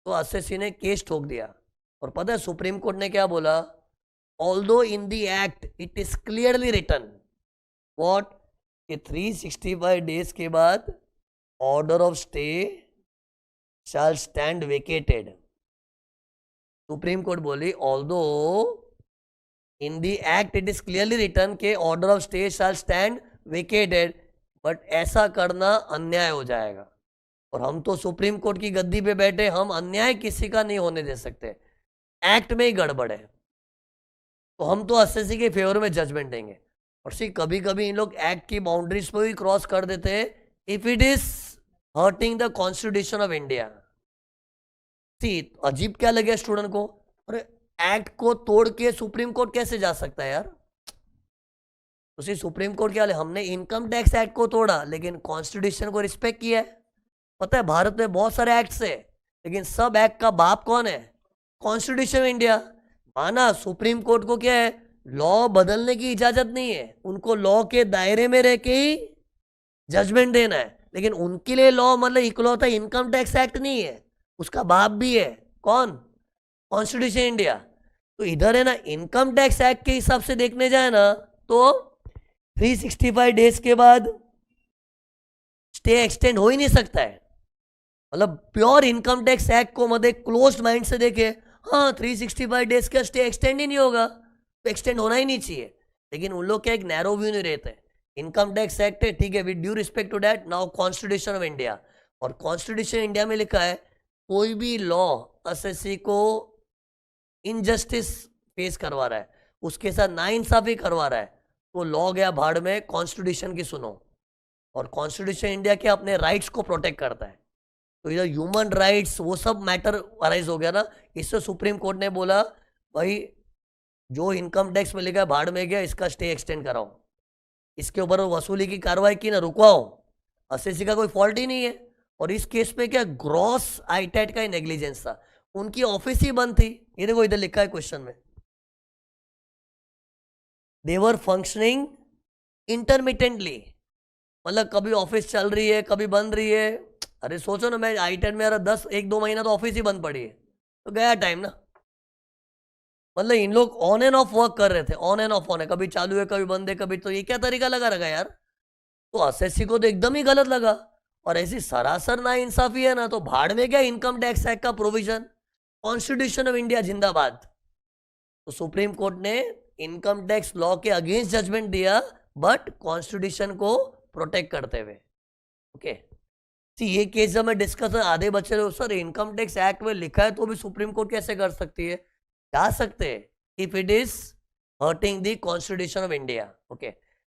तो एसएससी ने केस ठोक दिया। और पता है सुप्रीम कोर्ट ने क्या बोला? Although in the act it is clearly written what, कि 365 डेज के बाद order of stay shall stand vacated. Supreme Court बोली although in the act it is clearly written के order of stay shall stand vacated, but ऐसा करना अन्याय हो जाएगा। और हम तो सुप्रीम कोर्ट की गद्दी पे बैठे, हम अन्याय किसी का नहीं होने दे सकते, एक्ट में ही गड़बड़ है, तो हम तो एसएससी के फेवर में जजमेंट देंगे। और सी कभी कभी इन लोग एक्ट की बाउंड्रीज को ही क्रॉस कर देते हैं if it is hurting the constitution of India. See अजीब क्या लगे स्टूडेंट को? अरे एक्ट को तोड़ के सुप्रीम कोर्ट कैसे जा सकता है यार? उसी सुप्रीम कोर्ट क्या, हमने इनकम टैक्स एक्ट को तोड़ा लेकिन कॉन्स्टिट्यूशन को रिस्पेक्ट किया है। पता है भारत में बहुत सारे एक्ट्स है, लेकिन सब एक्ट का बाप कौन है? Constitution of India. माना सुप्रीम कोर्ट को क्या है, लॉ बदलने की इजाजत नहीं है, उनको लॉ के दायरे में रह के ही जजमेंट देना है, लेकिन उनके लिए लॉ मतलब इकलौता इनकम टैक्स एक्ट नहीं है, उसका बाप भी है, कौन? Constitution India. तो इधर है ना, इनकम टैक्स एक्ट के हिसाब से देखने जाए ना तो 365 डेज के बाद स्टे एक्सटेंड हो ही नहीं सकता है। मतलब प्योर इनकम टैक्स एक्ट को मतलब क्लोज्ड माइंड से देखे, हाँ 365 डेज का स्टे एक्सटेंड ही नहीं होगा, तो एक्सटेंड होना ही नहीं चाहिए। लेकिन उन लोग क्या एक नैरो व्यू नहीं रहते। इनकम टैक्स एक्ट है, ठीक है, with due respect to that, now constitution of India, और कॉन्स्टिट्यूशन इंडिया में लिखा है कोई भी लॉ एसएससी को इनजस्टिस फेस करवा रहा है, उसके साथ नाइंसाफी करवा रहा है, तो लॉ गया भाड़ में, कॉन्स्टिट्यूशन की सुनो। और कॉन्स्टिट्यूशन इंडिया के अपने राइट्स को प्रोटेक्ट करता है, तो इधर ह्यूमन राइट्स वो सब मैटर अराइज हो गया ना। इससे सुप्रीम कोर्ट ने बोला भाई जो इनकम टैक्स में लिखा है भाड़ में गया, इसका स्टे एक्सटेंड कराओ, इसके ऊपर वसूली की कार्रवाई की ना, रुकवाओ, एसएससी का कोई फॉल्ट ही नहीं है। और इस केस में क्या ग्रॉस आईटेट का ही नेग्लिजेंस था, उनकी ऑफिस ही बंद थी। ये देखो इधर लिखा है क्वेश्चन में, दे वर फंक्शनिंग इंटरमिटेंटली, मतलब कभी ऑफिस चल रही है कभी बंद रही है। अरे सोचो ना, मैं आईटेट में 1-2 महीना तो ऑफिस ही बंद पड़ी है, तो गया टाइम ना। मतलब इन लोग ऑन एंड ऑफ वर्क कर रहे थे, ऑन एंड ऑफ, ऑन है, कभी चालू है कभी बंद है कभी, तो ये क्या तरीका लगा रखा यार? तो एसएससी को तो एकदम ही गलत लगा। और ऐसी सरासर ना इंसाफी है ना, तो भाड़ में क्या इनकम टैक्स एक्ट का प्रोविजन, कॉन्स्टिट्यूशन ऑफ इंडिया जिंदाबाद। तो सुप्रीम कोर्ट ने इनकम टैक्स लॉ के अगेंस्ट जजमेंट दिया, बट कॉन्स्टिट्यूशन को प्रोटेक्ट करते हुए। ओके, ये केस जब मैं डिस्कस आधे बच्चे लोग सर इनकम टैक्स एक्ट में लिखा है तो भी सुप्रीम कोर्ट कैसे कर सकती है? जा सकते हैं if it is hurting the constitution of India. Okay,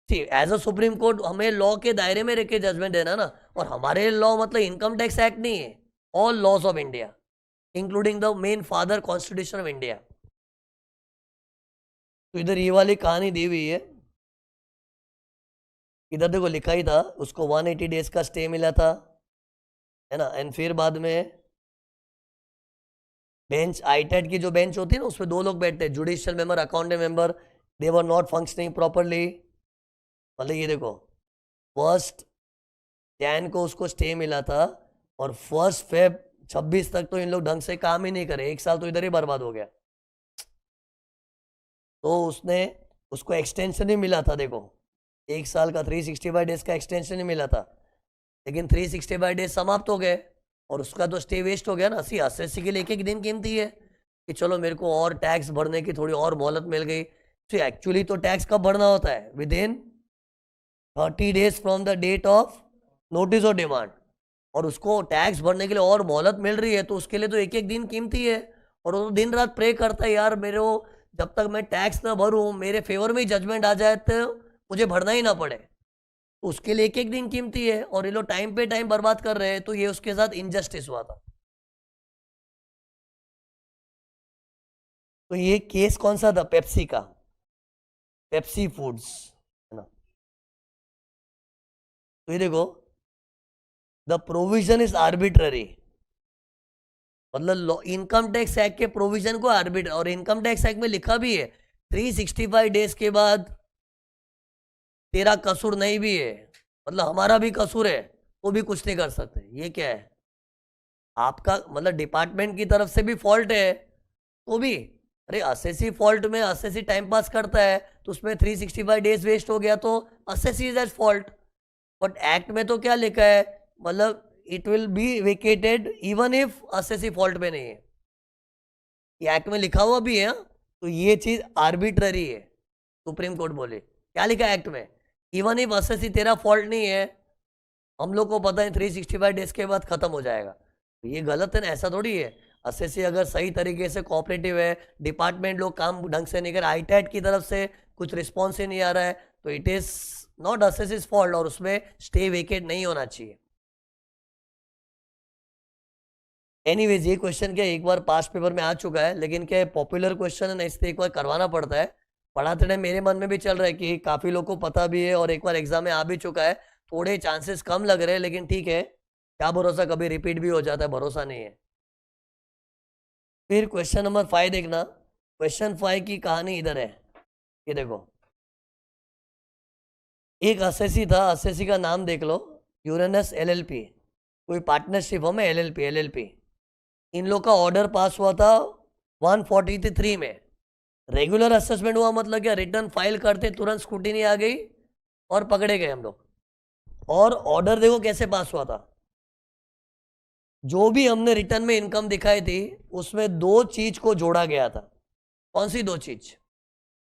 as a supreme court हमें लॉ के दायरे में रह के जजमेंट देना ना, और हमारे लॉ मतलब इनकम टैक्स एक्ट नहीं है, all laws of India including the main father constitution of India. तो इधर ये वाली कहानी दी हुई है, इधर देखो लिखा ही था उसको 180 डेज का स्टे मिला था, है ना। एंड फिर बाद में बेंच, आईटेट की जो बेंच होती है ना, उसमें 2 लोग बैठते हैं, judicial member, accounting member, they were not functioning properly. मतलब ये देखो, 1 जैन को उसको स्टे मिला था और 1 फेब 26 तक तो इन लोग ढंग से काम ही नहीं करे, 1 साल तो इधर ही बर्बाद हो गया। तो उसने उसको एक्सटेंशन ही मिला था, देखो 1 साल का 365 डेज का एक्सटेंशन ही मिला था, लेकिन 365 डेज समाप्त हो गए और उसका तो स्टे वेस्ट हो गया ना। सी एसएससी के लिए एक दिन कीमती है कि चलो मेरे को और टैक्स भरने की थोड़ी और मोहलत मिल गई। तो एक्चुअली तो टैक्स कब भरना होता है? Within 30 days from the date of notice of demand. और उसको टैक्स भरने के लिए और मोहलत मिल रही है, तो उसके लिए तो एक एक दिन कीमती है। और वो दिन रात प्रे करता है, यार मेरे को जब तक मैं टैक्स ना भरूं, मेरे फेवर में ही जजमेंट आ जाए तो मुझे भरना ही ना पड़े। तो उसके लिए एक एक दिन कीमती है और ये लोग टाइम पे टाइम बर्बाद कर रहे हैं, तो ये उसके साथ इनजस्टिस हुआ था। तो ये केस कौन सा था? पेप्सी का, पेप्सी फूड्स, है ना। तो ये देखो, द प्रोविजन इज आर्बिट्ररी, मतलब इनकम टैक्स एक्ट के प्रोविजन को आर्बिट्र, और इनकम टैक्स एक्ट में लिखा भी है 365 डेज के बाद तेरा कसूर नहीं भी है, मतलब हमारा भी कसूर है तो भी कुछ नहीं कर सकते। ये क्या है? आपका मतलब डिपार्टमेंट की तरफ से भी फॉल्ट है तो भी, अरे असेसी फॉल्ट में असेसी टाइम पास करता है तो उसमें 365 डेज वेस्ट हो गया तो असेसी इज एज फॉल्ट। बट एक्ट में तो क्या लिखा है, मतलब it will be vacated even if assessee fault में नहीं है, ये एक्ट में लिखा हुआ भी है। हाँ? तो ये चीज आर्बिट्ररी है, सुप्रीम कोर्ट बोले। क्या लिखा है एक्ट में? इवन इफ असेसी तेरा फॉल्ट नहीं है, हम लोग को पता है 365 डेज के बाद खत्म हो जाएगा, तो ये गलत है ना, ऐसा थोड़ी है। असेसी अगर सही तरीके से कोऑपरेटिव है, डिपार्टमेंट लोग काम ढंग से नहीं कर, आईटैट की तरफ से कुछ रिस्पॉन्स ही नहीं आ रहा है, तो it is not assessees fault और उसमें स्टे वेकेट नहीं होना चाहिए। एनीवेज, ये क्वेश्चन क्या एक बार पास्ट पेपर में आ चुका है, लेकिन क्या पॉपुलर क्वेश्चन है ना, इसलिए एक बार करवाना पड़ता है। पढ़ाते टाइम मेरे मन में भी चल रहा है कि काफी लोग को पता भी है और एक बार एग्जाम में आ भी चुका है, थोड़े चांसेस कम लग रहे हैं, लेकिन ठीक है, क्या भरोसा, कभी रिपीट भी हो जाता है, भरोसा नहीं है। फिर क्वेश्चन नंबर 5 देखना। क्वेश्चन 5 की कहानी इधर है, ये देखो। एक असेसी था, असेसी का नाम देख लो, यूरेनस एलएलपी, कोई पार्टनरशिप हो में एलएलपी एलएलपी। इन लोग का ऑर्डर पास हुआ था 143 में। रेगुलर असेसमेंट हुआ मतलब क्या, रिटर्न फाइल करते तुरंत स्क्रूटिनी आ गई और पकड़े गए हम लोग। और ऑर्डर देखो कैसे पास हुआ था, जो भी हमने रिटर्न में इनकम दिखाई थी उसमें 2 चीज को जोड़ा गया था। कौन सी 2 चीज?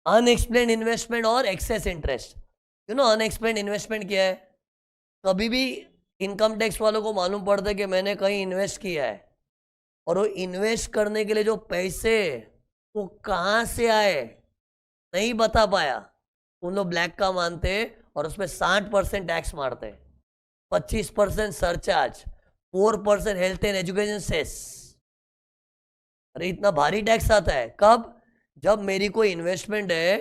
अनएक्सप्लेन्ड इन्वेस्टमेंट और excess interest. You know unexplained investment क्या है? कभी भी इनकम टैक्स वालों को मालूम पड़ता है कि मैंने कहीं इन्वेस्ट किया है, और वो इन्वेस्ट करने के लिए जो पैसे वो कहाँ से आए नहीं बता पाया, उन लोग ब्लैक का मानते और उसमें 60% टैक्स मारते, 25% surcharge, 4% health and education cess. अरे इतना भारी टैक्स आता है कब? जब मेरी कोई इन्वेस्टमेंट है,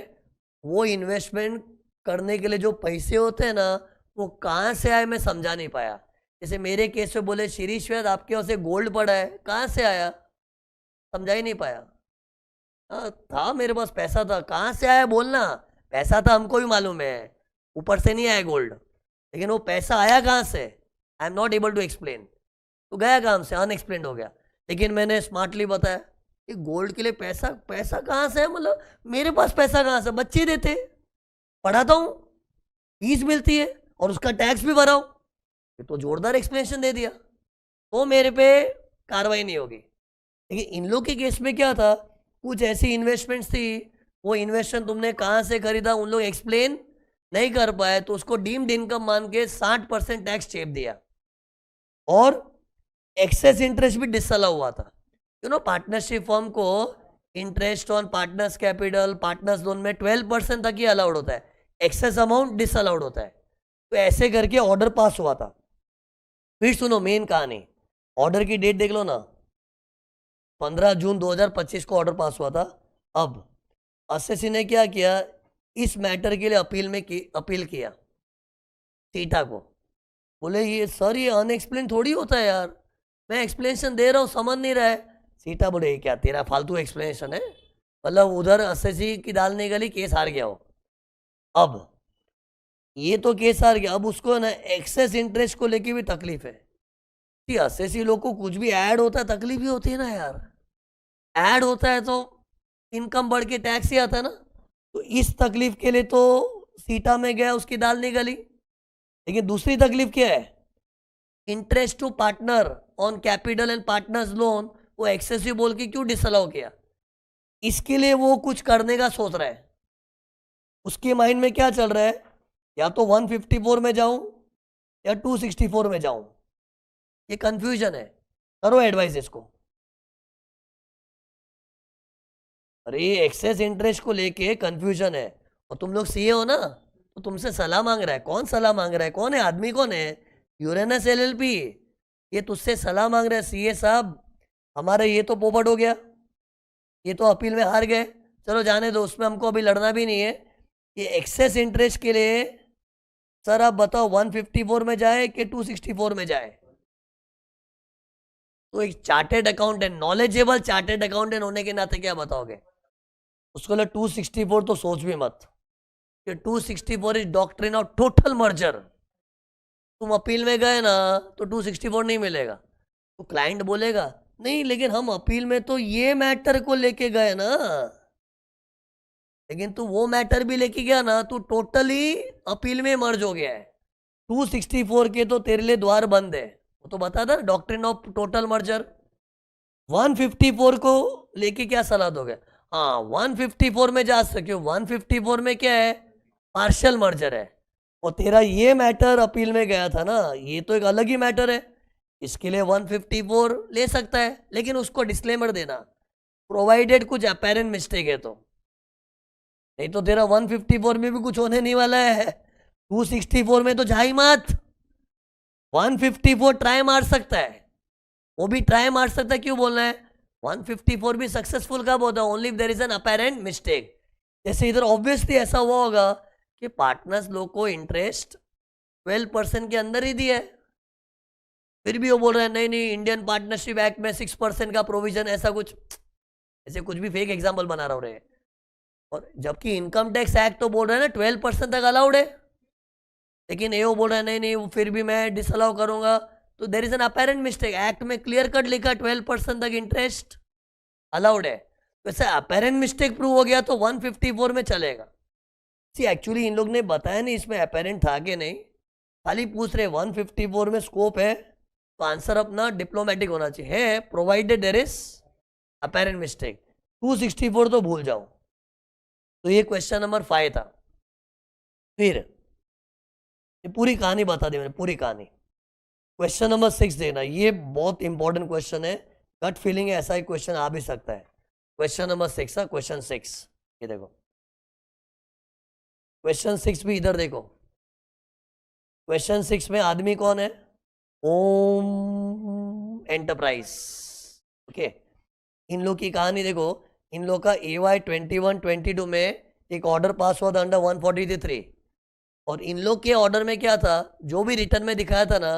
वो इन्वेस्टमेंट करने के लिए जो पैसे होते हैं ना, वो कहाँ से आए मैं समझा नहीं पाया। जैसे मेरे केस में बोले शिरीष वैद आपके वहाँ से गोल्ड पड़ा है, कहाँ से आया, समझा ही नहीं पाया। हाँ था, मेरे पास पैसा था, कहाँ से आया बोलना, पैसा था हमको भी मालूम है, ऊपर से नहीं आया गोल्ड, लेकिन वो पैसा आया कहाँ से, I am not able to explain. तो गया काम से, अनएक्सप्लेन्ड हो गया। लेकिन मैंने स्मार्टली बताया कि गोल्ड के लिए पैसा, पैसा कहाँ से है, मतलब मेरे पास पैसा कहाँ से, बच्चे देते, पढ़ाता हूँ, फीस मिलती है और उसका टैक्स भी भरा हूँ। तो जोरदार एक्सप्लेनेशन दे दिया, तो मेरे पे कार्रवाई नहीं होगी। लेकिन इन लोग के केस में क्या था, कुछ ऐसी इन्वेस्टमेंट्स थी, वो इन्वेस्टमेंट तुमने कहाँ से खरीदा उन लोग एक्सप्लेन नहीं कर पाए, तो उसको डीम्ड इनकम मान के 60% टैक्स चेप दिया और एक्सेस इंटरेस्ट भी डिसअलाउ हुआ था। यू नो पार्टनरशिप फर्म को interest on partners capital, partners loan में 12% तक ही अलाउड होता है, एक्सेस अमाउंट डिसअलाउड होता है। तो ऐसे करके ऑर्डर पास हुआ था। फिर सुनो मेन कहानी, ऑर्डर की डेट देख लो ना, 15 जून 2025 को ऑर्डर पास हुआ था। अब असेसी ने क्या किया, इस मैटर के लिए अपील किया सीटा को, बोले ये सर ये अनएक्सप्लेन थोड़ी होता है यार, मैं एक्सप्लेनेशन दे रहा हूँ समझ नहीं रहा है। सीटा बोले ये क्या तेरा फालतू एक्सप्लेनेशन है, मतलब उधर एसएससी की दाल नहीं गली, केस हार गया हो। अब ये तो केस हार गया, अब उसको ना एक्सेस इंटरेस्ट को लेके भी तकलीफ है कि एसएससी लोग को कुछ भी ऐड होता है तकलीफ ही होती है ना यार। ऐड होता है तो इनकम बढ़ के टैक्स ही आता है ना, तो इस तकलीफ के लिए तो सीटा में गया, उसकी दाल नहीं गली। लेकिन दूसरी तकलीफ क्या है, interest to partner on capital and partners loan, वो एक्सेसिव बोल के क्यों डिसअलाउ किया, इसके लिए वो कुछ करने का सोच रहा है। उसके माइंड में क्या चल रहा है, या तो 154 में जाऊं या 264 में जाऊं, ये कंफ्यूजन है। करो एडवाइस इसको। अरे एक्सेस इंटरेस्ट को लेके कंफ्यूजन है, और तुम लोग सीए हो ना, तो तुमसे सलाह मांग रहा है। कौन सलाह मांग रहा है, कौन है आदमी, कौन है, यूरेनस एलएलपी, ये तुझसे सलाह मांग रहा है। सीए साहब हमारे ये तो पोपट हो गया, ये तो अपील में हार गए, चलो जाने दो, उसमें हमको अभी लड़ना भी नहीं है। ये एक्सेस इंटरेस्ट के लिए सर आप बताओ 154 में जाए कि 264 में जाए। तो एक chartered accountant, knowledgeable chartered accountant होने के नाते क्या बताओगे उसको? लिए 264 तो सोच भी मत कि 264 is doctrine of total merger. तुम अपील में गए ना तो 264 नहीं मिलेगा, तो क्लाइंट बोलेगा नहीं लेकिन हम अपील में तो ये मैटर को लेके गए ना, लेकिन तू वो मैटर भी लेके गया ना, तू टोटली अपील में मर्ज हो गया है। 264 के तो तेरे लिए द्वार बंद है, वो तो बता था डॉक्ट्रिन ऑफ टोटल मर्जर। 154 को लेके क्या सलाह दोगे? हाँ 154 में जा सके, 154 में क्या है, पार्शियल मर्जर है, और तेरा ये मैटर अपील में गया था ना, ये तो एक अलग ही मैटर है, इसके लिए 154 ले सकता है। लेकिन उसको डिस्क्लेमर देना, प्रोवाइडेड कुछ अपेरेंट मिस्टेक है तो, नहीं तो तेरा 154 में भी कुछ होने नहीं वाला है। 264 में तो जा ही मत, 154 ट्राई मार सकता है, वो भी ट्राई मार सकता है। क्यों बोलना है, 154 भी सक्सेसफुल कब होता है, only if there is an apparent mistake. जैसे इधर ऑब्वियसली ऐसा हुआ होगा कि पार्टनर्स लोग को इंटरेस्ट 12% के अंदर ही दिया है, फिर भी वो बोल रहे हैं नहीं नहीं इंडियन पार्टनरशिप एक्ट में 6% का प्रोविजन, ऐसा कुछ, ऐसे कुछ भी फेक एग्जाम्पल बना रहा हो रहे हैं। और जबकि इनकम टैक्स एक्ट तो बोल रहे हैं ना 12% तक अलाउड है, लेकिन एओ बोल रहा है नहीं नहीं वो फिर भी मैं डिसअलाउ करूंगा। तो there is an apparent mistake, act में क्लियर कट लिखा 12% तक इंटरेस्ट अलाउड है, तो ऐसे अपेरेंट मिस्टेक प्रूव हो गया तो 154 में चलेगा। सी एक्चुअली इन लोग ने बताया नहीं इसमें अपेरेंट था कि नहीं, खाली पूछ रहे 154 में स्कोप है, तो आंसर अपना डिप्लोमेटिक होना चाहिए, है provided there is apparent mistake. 264 तो भूल जाओ। तो ये क्वेश्चन नंबर 5 था। फिर ये पूरी कहानी बता दी मैंने, पूरी कहानी। क्वेश्चन नंबर 6 देना, ये बहुत इंपॉर्टेंट क्वेश्चन है, गट फीलिंग है ऐसा ही क्वेश्चन आ भी सकता है। क्वेश्चन नंबर 6 है, क्वेश्चन 6 ये देखो, क्वेश्चन 6 भी इधर देखो। क्वेश्चन 6 में आदमी कौन है, ओम एंटरप्राइज। ओके, इन लोग की कहानी देखो, इन लोग का AY 21-22 में एक ऑर्डर पास हुआ था अंडर 143, और इन लोग के ऑर्डर में क्या था, जो भी रिटर्न में दिखाया था ना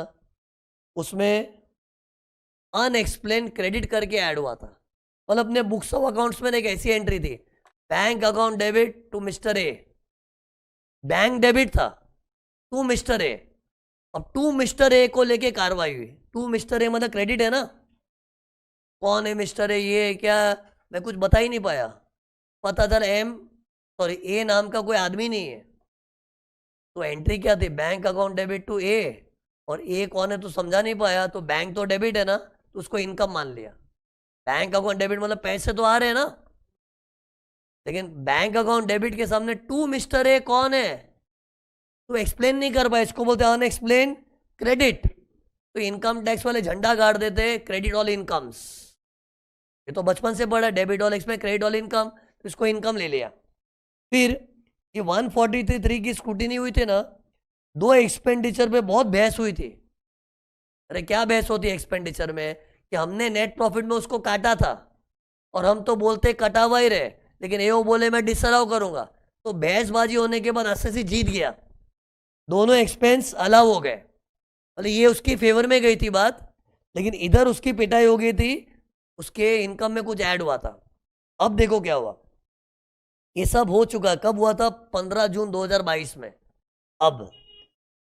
उसमें अनएक्सप्लेन क्रेडिट करके ऐड हुआ था। मतलब अपने बुक्स ऑफ अकाउंट्स में एक ऐसी एंट्री थी, bank account debit to mister A, bank debit था टू मिस्टर ए। अब टू मिस्टर ए को लेके कार्रवाई हुई, टू मिस्टर ए मतलब क्रेडिट है ना, कौन है मिस्टर ए, ये क्या, मैं कुछ बता ही नहीं पाया, पता चला ए नाम का कोई आदमी नहीं है। तो एंट्री क्या थी, बैंक अकाउंट डेबिट टू ए, और ए कौन है तो समझा नहीं पाया, तो बैंक तो डेबिट है ना, तो उसको इनकम मान लिया। बैंक अकाउंट डेबिट मतलब पैसे तो आ रहे हैं ना, लेकिन बैंक अकाउंट डेबिट के सामने टू मिस्टर ए कौन है तो एक्सप्लेन नहीं कर पाया, इसको बोलते हैं अनएक्सप्लेन क्रेडिट। तो इनकम टैक्स वाले झंडा गाड़ देते क्रेडिट ऑल इनकम्स, ये तो बचपन से पढ़ा, debit all explain credit all income, तो इसको इनकम ले लिया। फिर ये 143 की स्क्रूटिनी हुई थी ना, दो एक्सपेंडिचर पे बहुत बहस हुई थी। अरे क्या बहस होती है एक्सपेंडिचर में, कि हमने नेट प्रॉफिट में उसको काटा था, और हम तो बोलते कटा हुआ ही रहे, लेकिन एओ बोले मैं डिसअलाउ करूंगा, तो बहसबाजी होने के बाद एसएससी जीत गया, दोनों एक्सपेंस अलाउ हो गए। मतलब ये उसकी फेवर में गई थी बात, लेकिन इधर उसकी पिटाई हो गई थी, उसके इनकम में कुछ ऐड हुआ था। अब देखो क्या हुआ, ये सब हो चुका, कब हुआ था? 15 जून 2022 में। अब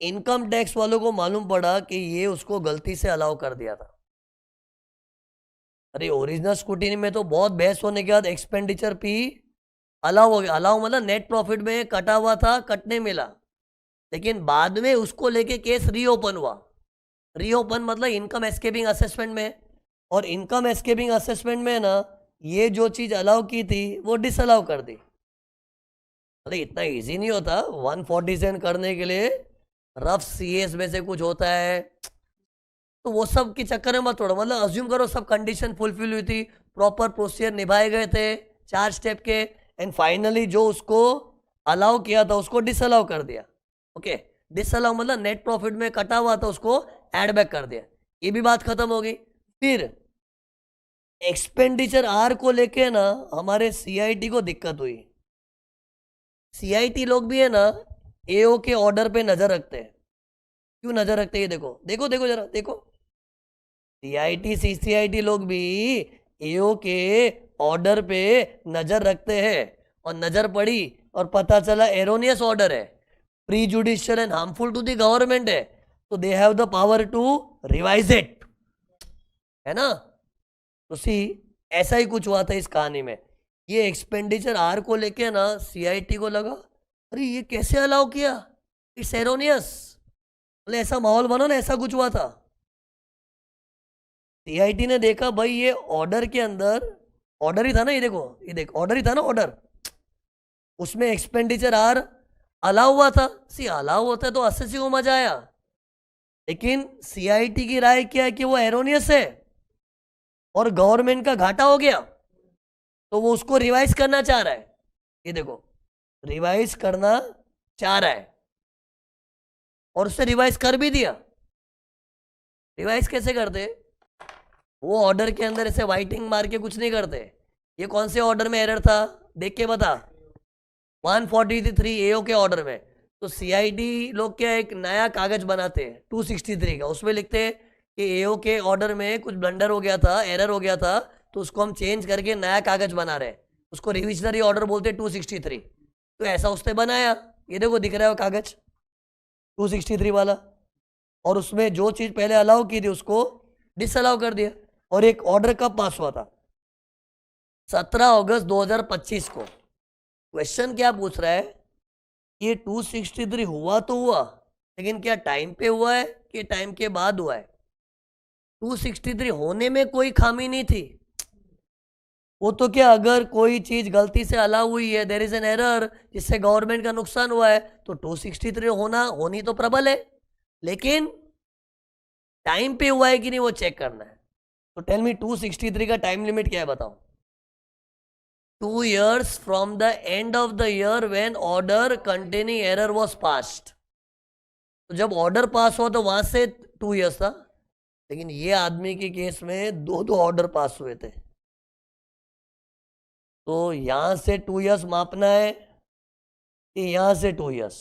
इनकम टैक्स वालों को मालूम पड़ा कि ये उसको गलती से अलाउ कर दिया था। अरे ओरिजिनल स्क्रूटिनी में तो बहुत बहस होने के बाद एक्सपेंडिचर पी अलाउ हो गया। अलाउ मतलब नेट प्रॉफिट में कटा हुआ था, कटने मिला, लेकिन बाद में उसको लेके केस रीओपन हुआ। रीओपन मतलब इनकम एस्केपिंग असेसमेंट में, और इनकम एस्केपिंग असेसमेंट में ना ये जो चीज़ अलाउ की थी वो डिसअलाउ कर दी। अरे इतना इजी नहीं होता 147 करने के लिए, रफ सीएस में से कुछ होता है, तो वो सब के चक्कर में मत पड़ो। मतलब अज्यूम करो सब कंडीशन फुलफिल हुई थी, प्रॉपर प्रोसीजर निभाए गए थे 4 स्टेप के, एंड फाइनली जो उसको अलाउ किया था उसको डिसअलाउ कर दिया। ओके, डिसअलाउ मतलब नेट प्रॉफिट में कटा हुआ था उसको एड बैक कर दिया, ये भी बात खत्म हो गई। फिर एक्सपेंडिचर आर को लेके ना हमारे सीआईटी को दिक्कत हुई। सीआईटी लोग भी है ना एओ के ऑर्डर पे नजर रखते हैं। क्यों नजर रखते हैं? ये देखो देखो देखो जरा देखो, सीआईटी सीसीआईटी लोग भी एओ के ऑर्डर पे नजर रखते हैं, और नजर पड़ी और पता चला एरोनियस ऑर्डर है, prejudicial and harmful to the government है, तो they have the power to revise it, है ना? तो सी ऐसा ही कुछ हुआ था इस कहानी में। ये एक्सपेंडिचर आर को लेके ना सीआईटी को लगा अरे ये कैसे अलाउ किया, इट्स एरोनियस, मतलब ऐसा माहौल बना ना, ऐसा कुछ हुआ था। सीआईटी ने देखा भाई ये ऑर्डर के अंदर, ऑर्डर ही था ना, ये देखो ये देख ऑर्डर ही था ना, ऑर्डर, उसमें एक्सपेंडिचर आर अलाउ हुआ था। सी अलाउ होता है तो असेसी को मजा आया, लेकिन सीआईटी की राय क्या है कि वो एरोनियस है और गवर्नमेंट का घाटा हो गया, तो वो उसको रिवाइज करना चाह रहा है। ये देखो रिवाइज करना चाह रहा है, और उससे रिवाइज कर भी दिया। रिवाइज कैसे करते? वो ऑर्डर के अंदर ऐसे वाइटिंग मार के कुछ नहीं करते। ये कौन से ऑर्डर में एरर था देख के बता, 143 एओ के ऑर्डर में। तो सीआईडी लोग क्या एक नया कागज बनाते हैं 263 का, उसमें लिखते हैं कि एओ के ऑर्डर में कुछ ब्लंडर हो गया था, एरर हो गया था, तो उसको हम चेंज करके नया कागज बना रहे हैं, उसको रिविजनरी ऑर्डर बोलते हैं 263। तो ऐसा उसने बनाया, ये देखो दिख रहा है वो कागज 263 वाला, और उसमें जो चीज़ पहले अलाउ की थी उसको डिसअलाउ कर दिया। और एक ऑर्डर कब पास हुआ था? 17 अगस्त 2025 को। क्वेश्चन क्या पूछ रहा है, ये 263 हुआ तो हुआ, लेकिन क्या टाइम पे हुआ है कि टाइम के बाद हुआ है? 263 होने में कोई खामी नहीं थी, वो तो क्या अगर कोई चीज गलती से अलाउ हुई है, देयर इज एन एरर जिससे गवर्नमेंट का नुकसान हुआ है, तो 263 होनी तो प्रबल है, लेकिन टाइम पे हुआ है कि नहीं वो चेक करना है। तो टेल मी 263 का टाइम लिमिट क्या है बताओ? 2 years from the end of the year when order containing error was passed। तो जब ऑर्डर पास हुआ तो वहां से 2 years था, लेकिन ये आदमी के केस में दो ऑर्डर पास हुए थे, तो यहां से 2 years मापना है कि यहां से 2 years।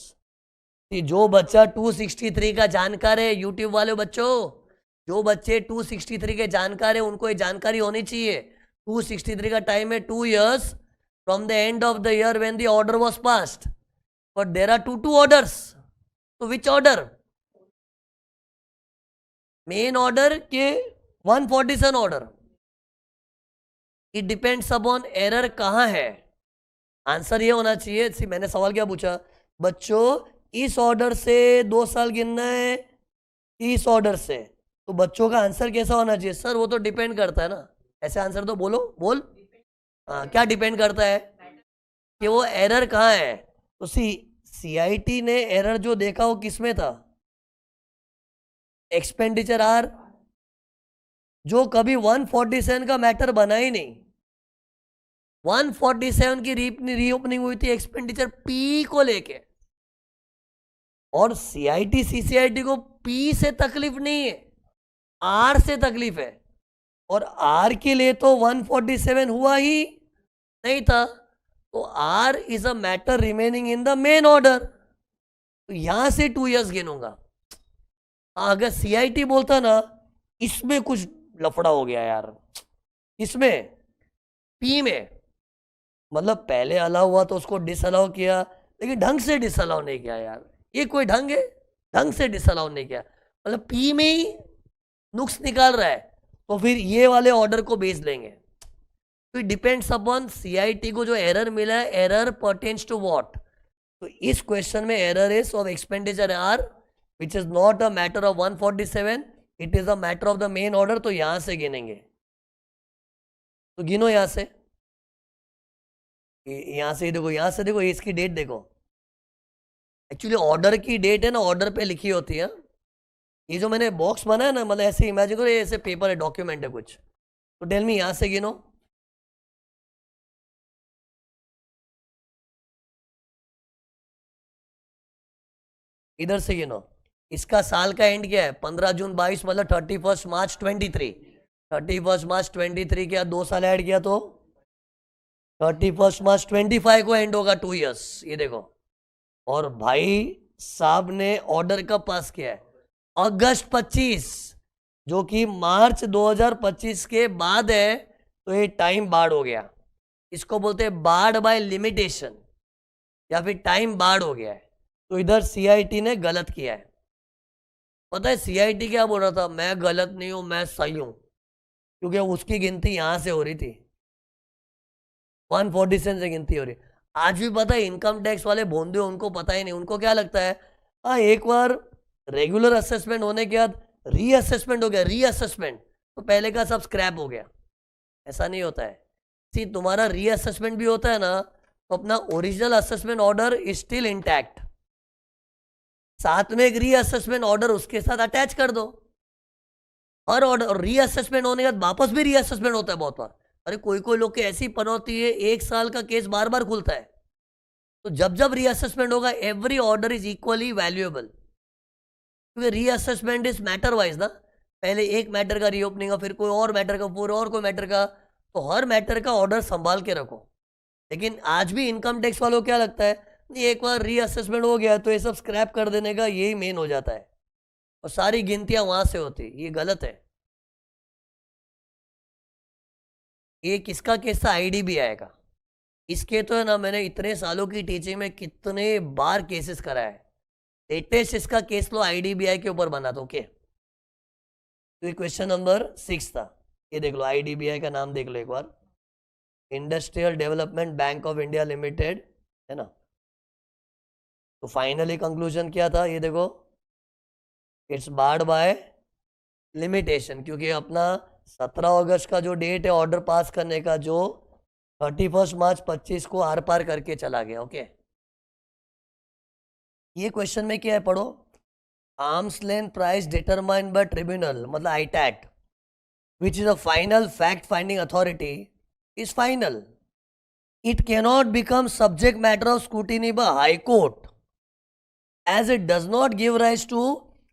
कि जो बच्चा 263 का जानकार है, यूट्यूब वाले बच्चों, जो बच्चे 263 के जानकार है उनको ये जानकारी होनी चाहिए। 263 का टाइम है 2 years from the end of the year when the order was passed, but there are two orders, so which order? Main order के 147 order, it depends upon error कहाँ है। आंसर ये होना चाहिए, सी मैंने सवाल क्या पूछा बच्चों, इस ऑर्डर से 2 साल गिनना है, इस ऑर्डर से, तो बच्चों का आंसर कैसा होना चाहिए? सर वो तो डिपेंड करता है ना, ऐसे आंसर तो बोलो बोल। हाँ क्या डिपेंड करता है? कि वो एरर कहाँ है। तो सीआईटी ने एरर जो देखा वो किसमें था? एक्सपेंडिचर आर, जो कभी 147 का मैटर बना ही नहीं। 147 की रीओपनिंग हुई थी एक्सपेंडिचर पी को लेके, और सीआईटी सीसीआईटी को पी से तकलीफ नहीं है, आर से तकलीफ है, और आर के लिए तो 147 हुआ ही नहीं था, तो or is a matter remaining in the main order, तो यहां से 2 years गिनूंगा। अगर CIT बोलता ना, इसमें कुछ लफड़ा हो गया यार। इसमें P में मतलब पहले अलाउ हुआ तो उसको डिसअलाउ किया, लेकिन ढंग से डिसअलाउ नहीं किया यार। ये कोई ढंग है? ढंग से डिसअलाउ नहीं किया, मतलब P में ही नुक्स निकाल रहा है, तो फिर ये वाले ऑर्डर को भेज लेंगे। तो इट डिपेंड्स अपॉन CIT को जो एरर मिला है, एरर पर्टेन्स टू व्हाट। तो इस क्वेश्चन में error is of expenditure or which is not a matter of 147, it is a matter of the main order. तो यहां से गिनेंगे, तो गिनो यहां से, यहां से देखो, यहां से देखो, इसकी डेट देखो। एक्चुअली ऑर्डर की डेट है ना, ऑर्डर पे लिखी होती है। ये जो मैंने बॉक्स बनाया ना, मतलब ऐसे इमेजिन करो, ये ऐसे पेपर है, डॉक्यूमेंट है कुछ। तो टेल मी, यहां से गिनो। इधर से गिनो। इसका साल का एंड क्या है? 15 जून 22, मतलब 31 मार्च 23। 31 मार्च 23 के 2 साल ऐड किया तो 31 मार्च 25 को एंड होगा, 2 इयर्स। ये देखो। और भाई साहब ने ऑर्डर कब पास किया है? अगस्त 25, जो कि मार्च 2025 के बाद है। तो ये टाइम बाढ़ हो गया। इसको बोलते हैं बाढ़ बाय लिमिटेशन, या फिर टाइम बाढ़ हो गया है। तो इधर CIT ने गलत किया है। पता है CIT क्या बोल रहा था? मैं गलत नहीं हूं, मैं सही हूं, क्योंकि उसकी गिनती यहां से हो रही थी, 147 से गिनती हो रही। आज भी पता है इनकम टैक्स वाले भोंदे, उनको पता ही नहीं। उनको क्या लगता है, हाँ एक बार रेगुलर असेसमेंट होने के बाद रीअसेसमेंट हो गया, रीअसेसमेंट तो पहले का सब स्क्रैप हो गया। ऐसा नहीं होता है। सी तुम्हारा रीअसेसमेंट भी होता है ना, तो अपना original assessment order is still intact, साथ में एक रीअसेसमेंट ऑर्डर उसके साथ अटैच कर दो। हर ऑर्डर रीअसेसमेंट होने के बाद वापस भी रीअसेसमेंट होता है बहुत बार। अरे कोई कोई लोग की ऐसी पनौती है, 1 साल का केस बार बार खुलता है। तो जब जब रीअसेसमेंट होगा, every order is equally valuable, क्योंकि रीअसेसमेंट इज मैटर वाइज ना। पहले एक मैटर का रीओपनिंग का, फिर कोई और मैटर का, फिर और कोई मैटर का। तो हर मैटर का ऑर्डर संभाल के रखो। लेकिन आज भी इनकम टैक्स वालों को क्या लगता है, नहीं एक बार रीअसेसमेंट हो गया तो ये सब स्क्रैप कर देने का यही मेन हो जाता है, और सारी गिनतियां वहां से होती। ये गलत है। ये किसका केस था? IDBI का। इसके तो है ना, मैंने इतने सालों की टीचिंग में कितने बार केसेस कराए। लेटेस्ट इसका केस लो IDBI के ऊपर बना था। ओके, तो ये क्वेश्चन नंबर 6 था। ये देख लो, IDBI का नाम देख लो एक बार, Industrial Development Bank of India Limited, है ना। तो फाइनली कंक्लूजन क्या था? ये देखो, इट्स बार्ड बाय लिमिटेशन, क्योंकि अपना 17 अगस्त का जो डेट है ऑर्डर पास करने का, जो 31 मार्च 25 को आर पार करके चला गया। ओके, ये क्वेश्चन में क्या है, पढ़ो। Arms length price determined by tribunal, मतलब आईटैट, which is a final fact finding authority, is final. It cannot become subject matter of scrutiny by High Court, as it does not give rise to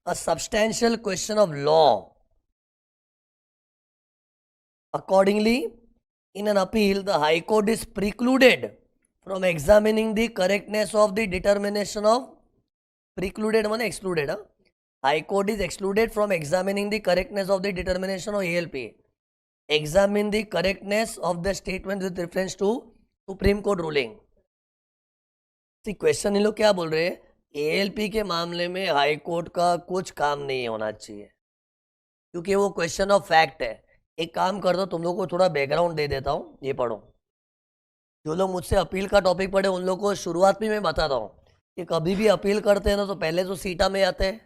a substantial question of law. Accordingly, in an appeal, the High Court is precluded from examining the correctness of the determination of, precluded means excluded, High Court is excluded from examining the correctness of the determination of ALP. Examine the correctness of the statement with reference to Supreme Court ruling. See, question in लोग क्या बोल रहे हैं, ALP के मामले में high court का कुछ काम नहीं होना चाहिए, क्योंकि वो क्वेश्चन ऑफ फैक्ट है। एक काम कर दो, तुम लोग को थोड़ा बैकग्राउंड दे देता हूँ, ये पढ़ो। जो लोग मुझसे अपील का टॉपिक पढ़े, उन लोग को शुरुआत में मैं बताता हूँ कि कभी भी अपील करते हैं ना, तो पहले तो सीटा में आते हैं,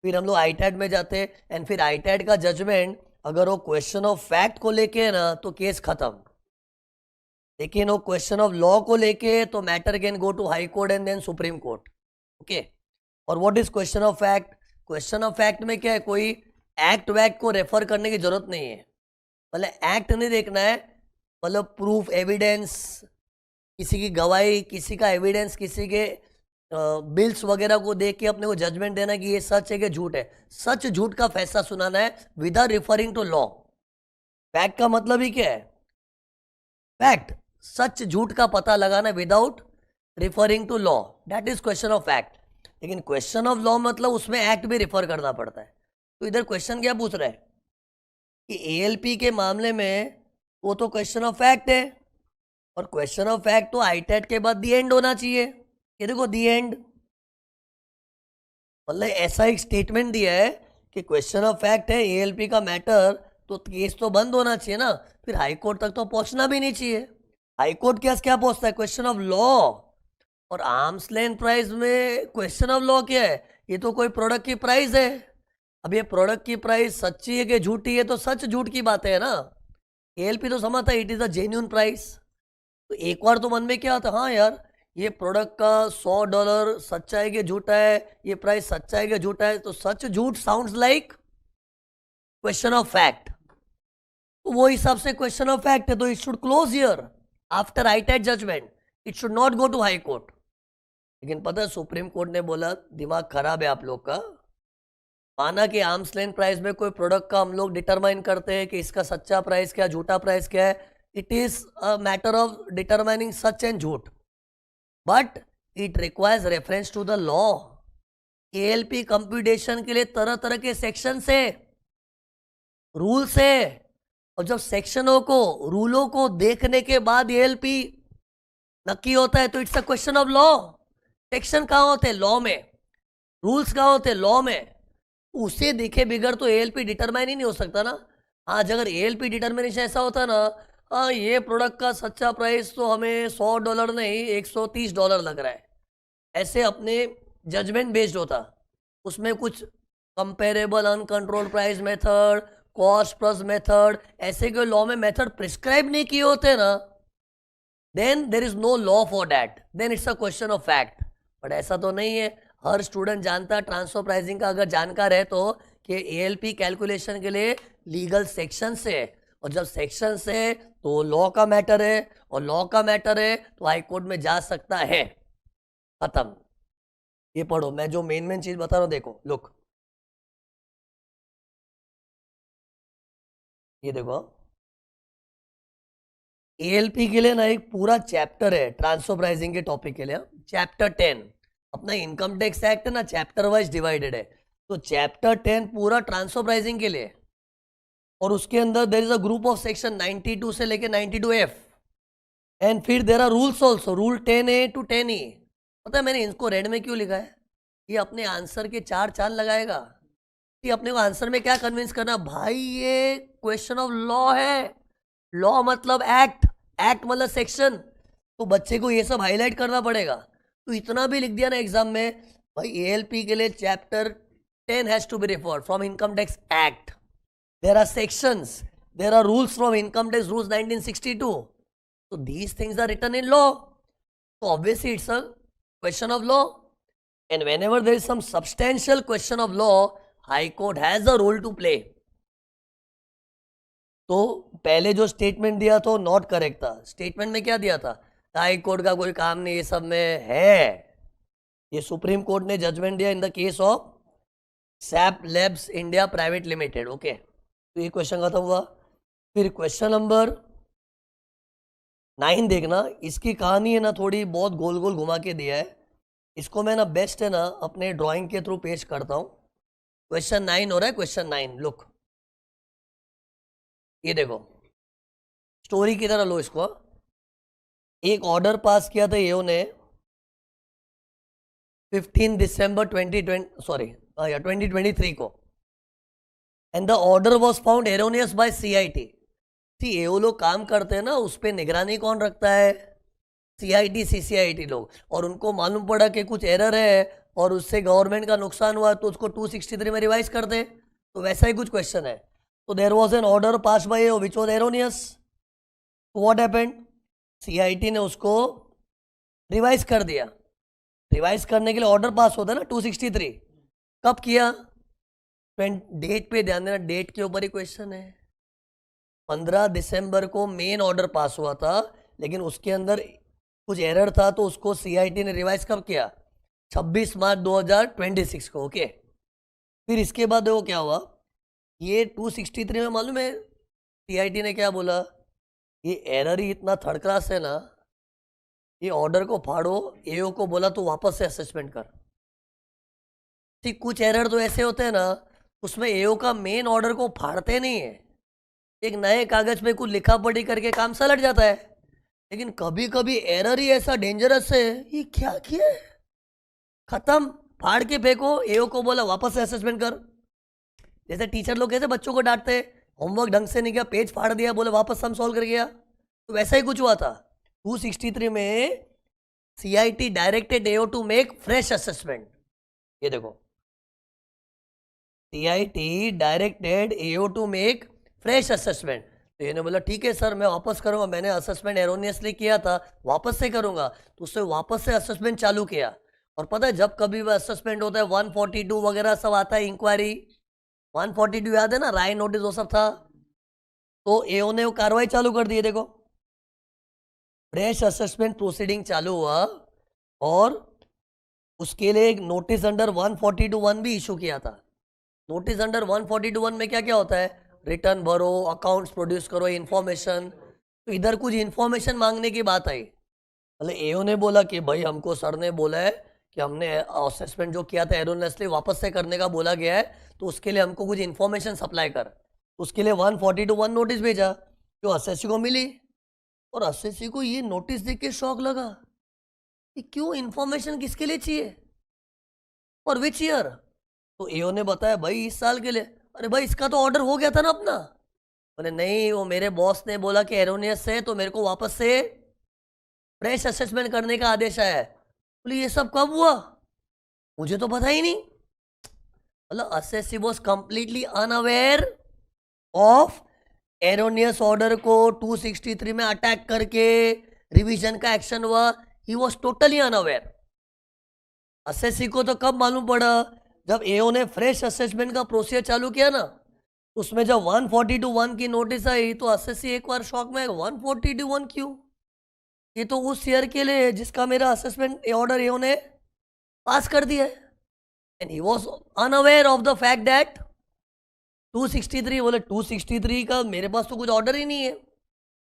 फिर हम लोग आईटैट में जाते हैं, एंड फिर आईटैट का जजमेंट अगर वो क्वेश्चन ऑफ फैक्ट को लेके है ना, तो केस खत्म। लेकिन वो क्वेश्चन ऑफ लॉ को लेके, तो matter can go to high court and then Supreme Court. Okay, और what is question of fact? Question of fact में क्या है, कोई एक्ट वैक्ट को रेफर करने की जरूरत नहीं है, मतलब एक्ट नहीं देखना है, मतलब प्रूफ, एविडेंस, किसी की गवाही, किसी का एविडेंस, किसी के बिल्स वगैरह को देख के अपने को जजमेंट देना कि ये सच है कि झूठ है। सच झूठ का फैसला सुनाना है without referring to law. Fact का मतलब ही क्या है? फैक्ट, सच झूठ का पता लगाना without referring to law, that is question of fact. लेकिन क्वेश्चन ऑफ लॉ मतलब उसमें एक्ट भी रेफर करना पड़ता है। तो इधर क्वेश्चन क्या पूछ रहा है कि एएलपी के मामले में वो तो क्वेश्चन ऑफ फैक्ट है, और क्वेश्चन ऑफ फैक्ट तो आईटेट के बाद दी एंड होना चाहिए। ये देखो दी एंड, मतलब ऐसा एक स्टेटमेंट दिया है कि क्वेश्चन ऑफ फैक्ट है एएलपी का मैटर, तो केस तो बंद होना चाहिए ना, फिर हाई कोर्ट तक तो पहुंचना भी नहीं चाहिए। हाई कोर्ट क्या पहुंचता है, क्वेश्चन ऑफ लॉ। और आर्म्स लेंथ प्राइस में क्वेश्चन ऑफ लॉ क्या है, ये तो कोई प्रोडक्ट की प्राइस है। अब ये प्रोडक्ट की प्राइस सच्ची है कि झूठी है, तो सच झूठ की बात है ना। एएलपी तो समझता है it is a genuine price. तो एक बार तो मन में क्या आता, हाँ यार ये प्रोडक्ट का $100 सच्चा है कि झूठा है, ये प्राइस सच्चा है कि झूठा है, तो सच झूठ sounds like question of fact. तो वो हिसाब से क्वेश्चन ऑफ फैक्ट है, तो it should close here after ITAT judgement, it should not go to high court. लेकिन पता है सुप्रीम कोर्ट ने बोला दिमाग खराब है आप लोग का। माना कि आर्म्स लेंथ प्राइस में कोई प्रोडक्ट का हम लोग डिटरमाइन करते हैं कि इसका सच्चा प्राइस क्या झूठा प्राइस क्या है, it is a matter of determining सच एंड झूठ, but it requires reference to the law. ALP computation के लिए तरह तरह के सेक्शन है, रूल्स है, और जब सेक्शनों को रूलों को देखने के बाद एएलपी नक्की होता है तो it's a question of law. Section कहाँ होते हैं, लॉ में। रूल्स कहाँ होते हैं, लॉ में। उसे देखे बिगड़ तो एएलपी डिटरमाइन ही नहीं हो सकता ना। आज अगर एएलपी डिटर्मिनेशन ऐसा होता ना, हाँ ये प्रोडक्ट का सच्चा प्राइस तो हमें $100 नहीं $130 लग रहा है, ऐसे अपने जजमेंट बेस्ड होता। उसमें कुछ comparable uncontrolled price method, cost plus method, ऐसे के लॉ में मेथड प्रिस्क्राइब नहीं किए होते ना, then there is no law for that, then it's a question of fact. But ऐसा तो नहीं है, हर स्टूडेंट जानता है ट्रांसफर प्राइसिंग का अगर जानकार है तो कि एएलपी कैलकुलेशन के लिए लीगल सेक्शन है, और जब सेक्शन है तो लॉ का मैटर है, और लॉ का मैटर है तो हाई कोर्ट में जा सकता है। खत्म। ये पढ़ो, मैं जो मेन चीज बता रहा हूं, देखो लुक, ये देखो एएलपी के लिए ना एक पूरा चैप्टर है ट्रांसफर प्राइसिंग के टॉपिक के लिए, चैप्टर 10। अपना इनकम टैक्स एक्ट है ना, चैप्टर वाइज डिवाइडेड है, तो चैप्टर 10 पूरा ट्रांसफर प्राइसिंग के लिए। और उसके अंदर there is a group of section 92 से लेके 92F, एंड फिर there are rules also, rule 10A to 10E। पता है मैंने इनको रेड में क्यों लिखा है, ये अपने आंसर के 4 चांद लगाएगा कि अपने को आंसर में क्या कन्विंस करना, भाई ये क्वेश्चन ऑफ लॉ है। लॉ मतलब एक्ट, एक्ट मतलब सेक्शन, तो बच्चे को ये सब हाईलाइट करना पड़ेगा। तो इतना भी लिख दिया ना एग्जाम में, भाई एएलपी के लिए chapter 10 has to be referred from income tax act, there are sections, there are rules from income tax rules 1962, so these things are written in law, so obviously it's a question of law, and whenever there is some substantial question of law, high court has a role to play। तो पहले जो statement दिया तो not correct था। Statement में क्या दिया था, हाई कोर्ट का कोई काम नहीं ये सब में है। ये सुप्रीम कोर्ट ने जजमेंट दिया in the case of SAP labs India private limited. Okay, तो ये क्वेश्चन खत्म हुआ। फिर क्वेश्चन नंबर 9 देखना, इसकी कहानी है ना थोड़ी बहुत गोल गोल घुमा के दिया है। इसको मैं ना बेस्ट है ना अपने ड्राइंग के थ्रू पेश करता हूँ। क्वेश्चन 9 हो रहा है, क्वेश्चन 9 लुक, ये देखो स्टोरी की तरह लो इसको। एक ऑर्डर पास किया था एओ ने 15 दिसंबर 2023 को, and the order was found erroneous by CIT. See AO लोग काम करते हैं ना, उस पर निगरानी कौन रखता है, सीआईटी सीसीआईटी लोग, और उनको मालूम पड़ा कि कुछ एरर है और उससे गवर्नमेंट का नुकसान हुआ तो उसको 263 में रिवाइज कर दे। तो वैसा ही कुछ क्वेश्चन है। तो there was an order pass by AO which was erroneous, what happened, CIT ने उसको रिवाइज कर दिया। रिवाइज करने के लिए ऑर्डर पास होता है ना 263, कब किया, डेट पे ध्यान देना, डेट के ऊपर ही क्वेश्चन है। 15 दिसंबर को मेन ऑर्डर पास हुआ था, लेकिन उसके अंदर कुछ एरर था तो उसको सीआईटी ने रिवाइज कब किया, 26 मार्च 2026 को। ओके, फिर इसके बाद वो क्या हुआ, ये 263 में मालूम है सीआईटी ने क्या बोला, ये एरर ही इतना थर्ड क्लास है ना, ये ऑर्डर को फाड़ो, एओ को बोला तो वापस से असेसमेंट कर। ठीक, कुछ एरर तो ऐसे होते हैं ना, उसमें एओ का मेन ऑर्डर को फाड़ते नहीं है, एक नए कागज पे कुछ लिखा पढ़ी करके काम सलट जाता है। लेकिन कभी कभी एरर ही ऐसा डेंजरस है, ये क्या किया है, खत्म, फाड़ के फेंको। एओ को बोला वापस से असेसमेंट कर। जैसे टीचर लोग कैसे बच्चों को डांटते हैं, होमवर्क ढंग से नहीं किया, पेज फाड़ दिया, बोले वापस सम सॉल्व कर गया, तो वैसा ही कुछ हुआ था। 263 में CIT directed AO to make fresh assessment. ये देखो, CIT directed AO to make fresh assessment. तो ये बोला ठीक है सर, मैं वापस करूंगा, मैंने असेसमेंट एरोनियसली किया था, वापस से करूंगा। तो उससे वापस से असेसमेंट चालू किया। और पता है जब कभी वह असेसमेंट होता है 142 वगैरह सब आता है, इंक्वायरी 142 याद है ना, राय नोटिस वो सब था, तो एओ ने वो कार्रवाई चालू कर दी है। देखो, फ्रेश असेसमेंट प्रोसीडिंग चालू हुआ और उसके लिए एक नोटिस अंडर 142(1) भी इशू किया था। नोटिस अंडर 142(1) में क्या क्या होता है, रिटर्न भरो, अकाउंट्स प्रोड्यूस करो, इन्फॉर्मेशन। तो इधर कुछ इन्फॉर्मेशन मांगने की बात आई। मतलब एओ ने बोला कि भाई हमको सर ने बोला है कि हमने असेसमेंट जो किया था एरोनेसली वापस से करने का बोला गया है, तो उसके लिए हमको कुछ इन्फॉर्मेशन सप्लाई कर। उसके लिए 142(1) नोटिस भेजा, जो एसएससी को मिली। और एसएससी को ये नोटिस देख के शौक लगा कि क्यों, इन्फॉर्मेशन किसके लिए चाहिए और विच ईयर। तो एओ ने बताया भाई इस साल के लिए। अरे भाई इसका तो ऑर्डर हो गया था ना अपना। बोले नहीं, वो मेरे बॉस ने बोला कि एरोनियस है, तो मेरे को वापस से फ्रेश असेसमेंट करने का आदेश आया है। बोले ये सब कब हुआ, मुझे तो पता ही नहीं। मतलब SSC was completely unaware of erroneous order को 263 में अटैक करके रिवीजन का एक्शन हुआ। He was totally unaware. SSC को तो कब मालूम पड़ा, जब एओ ने फ्रेश असेसमेंट का प्रोसीजर चालू किया ना, उसमें जब 142(1) की नोटिस आई, तो एसएससी एक बार शॉक में, 142(1) क्यों, ये तो उस ईयर के लिए है जिसका मेरा असेसमेंट ऑर्डर एओ ने पास कर दिया है। And he was unaware of the fact that 263, बोले 263 का मेरे पास तो कुछ ऑर्डर ही नहीं है,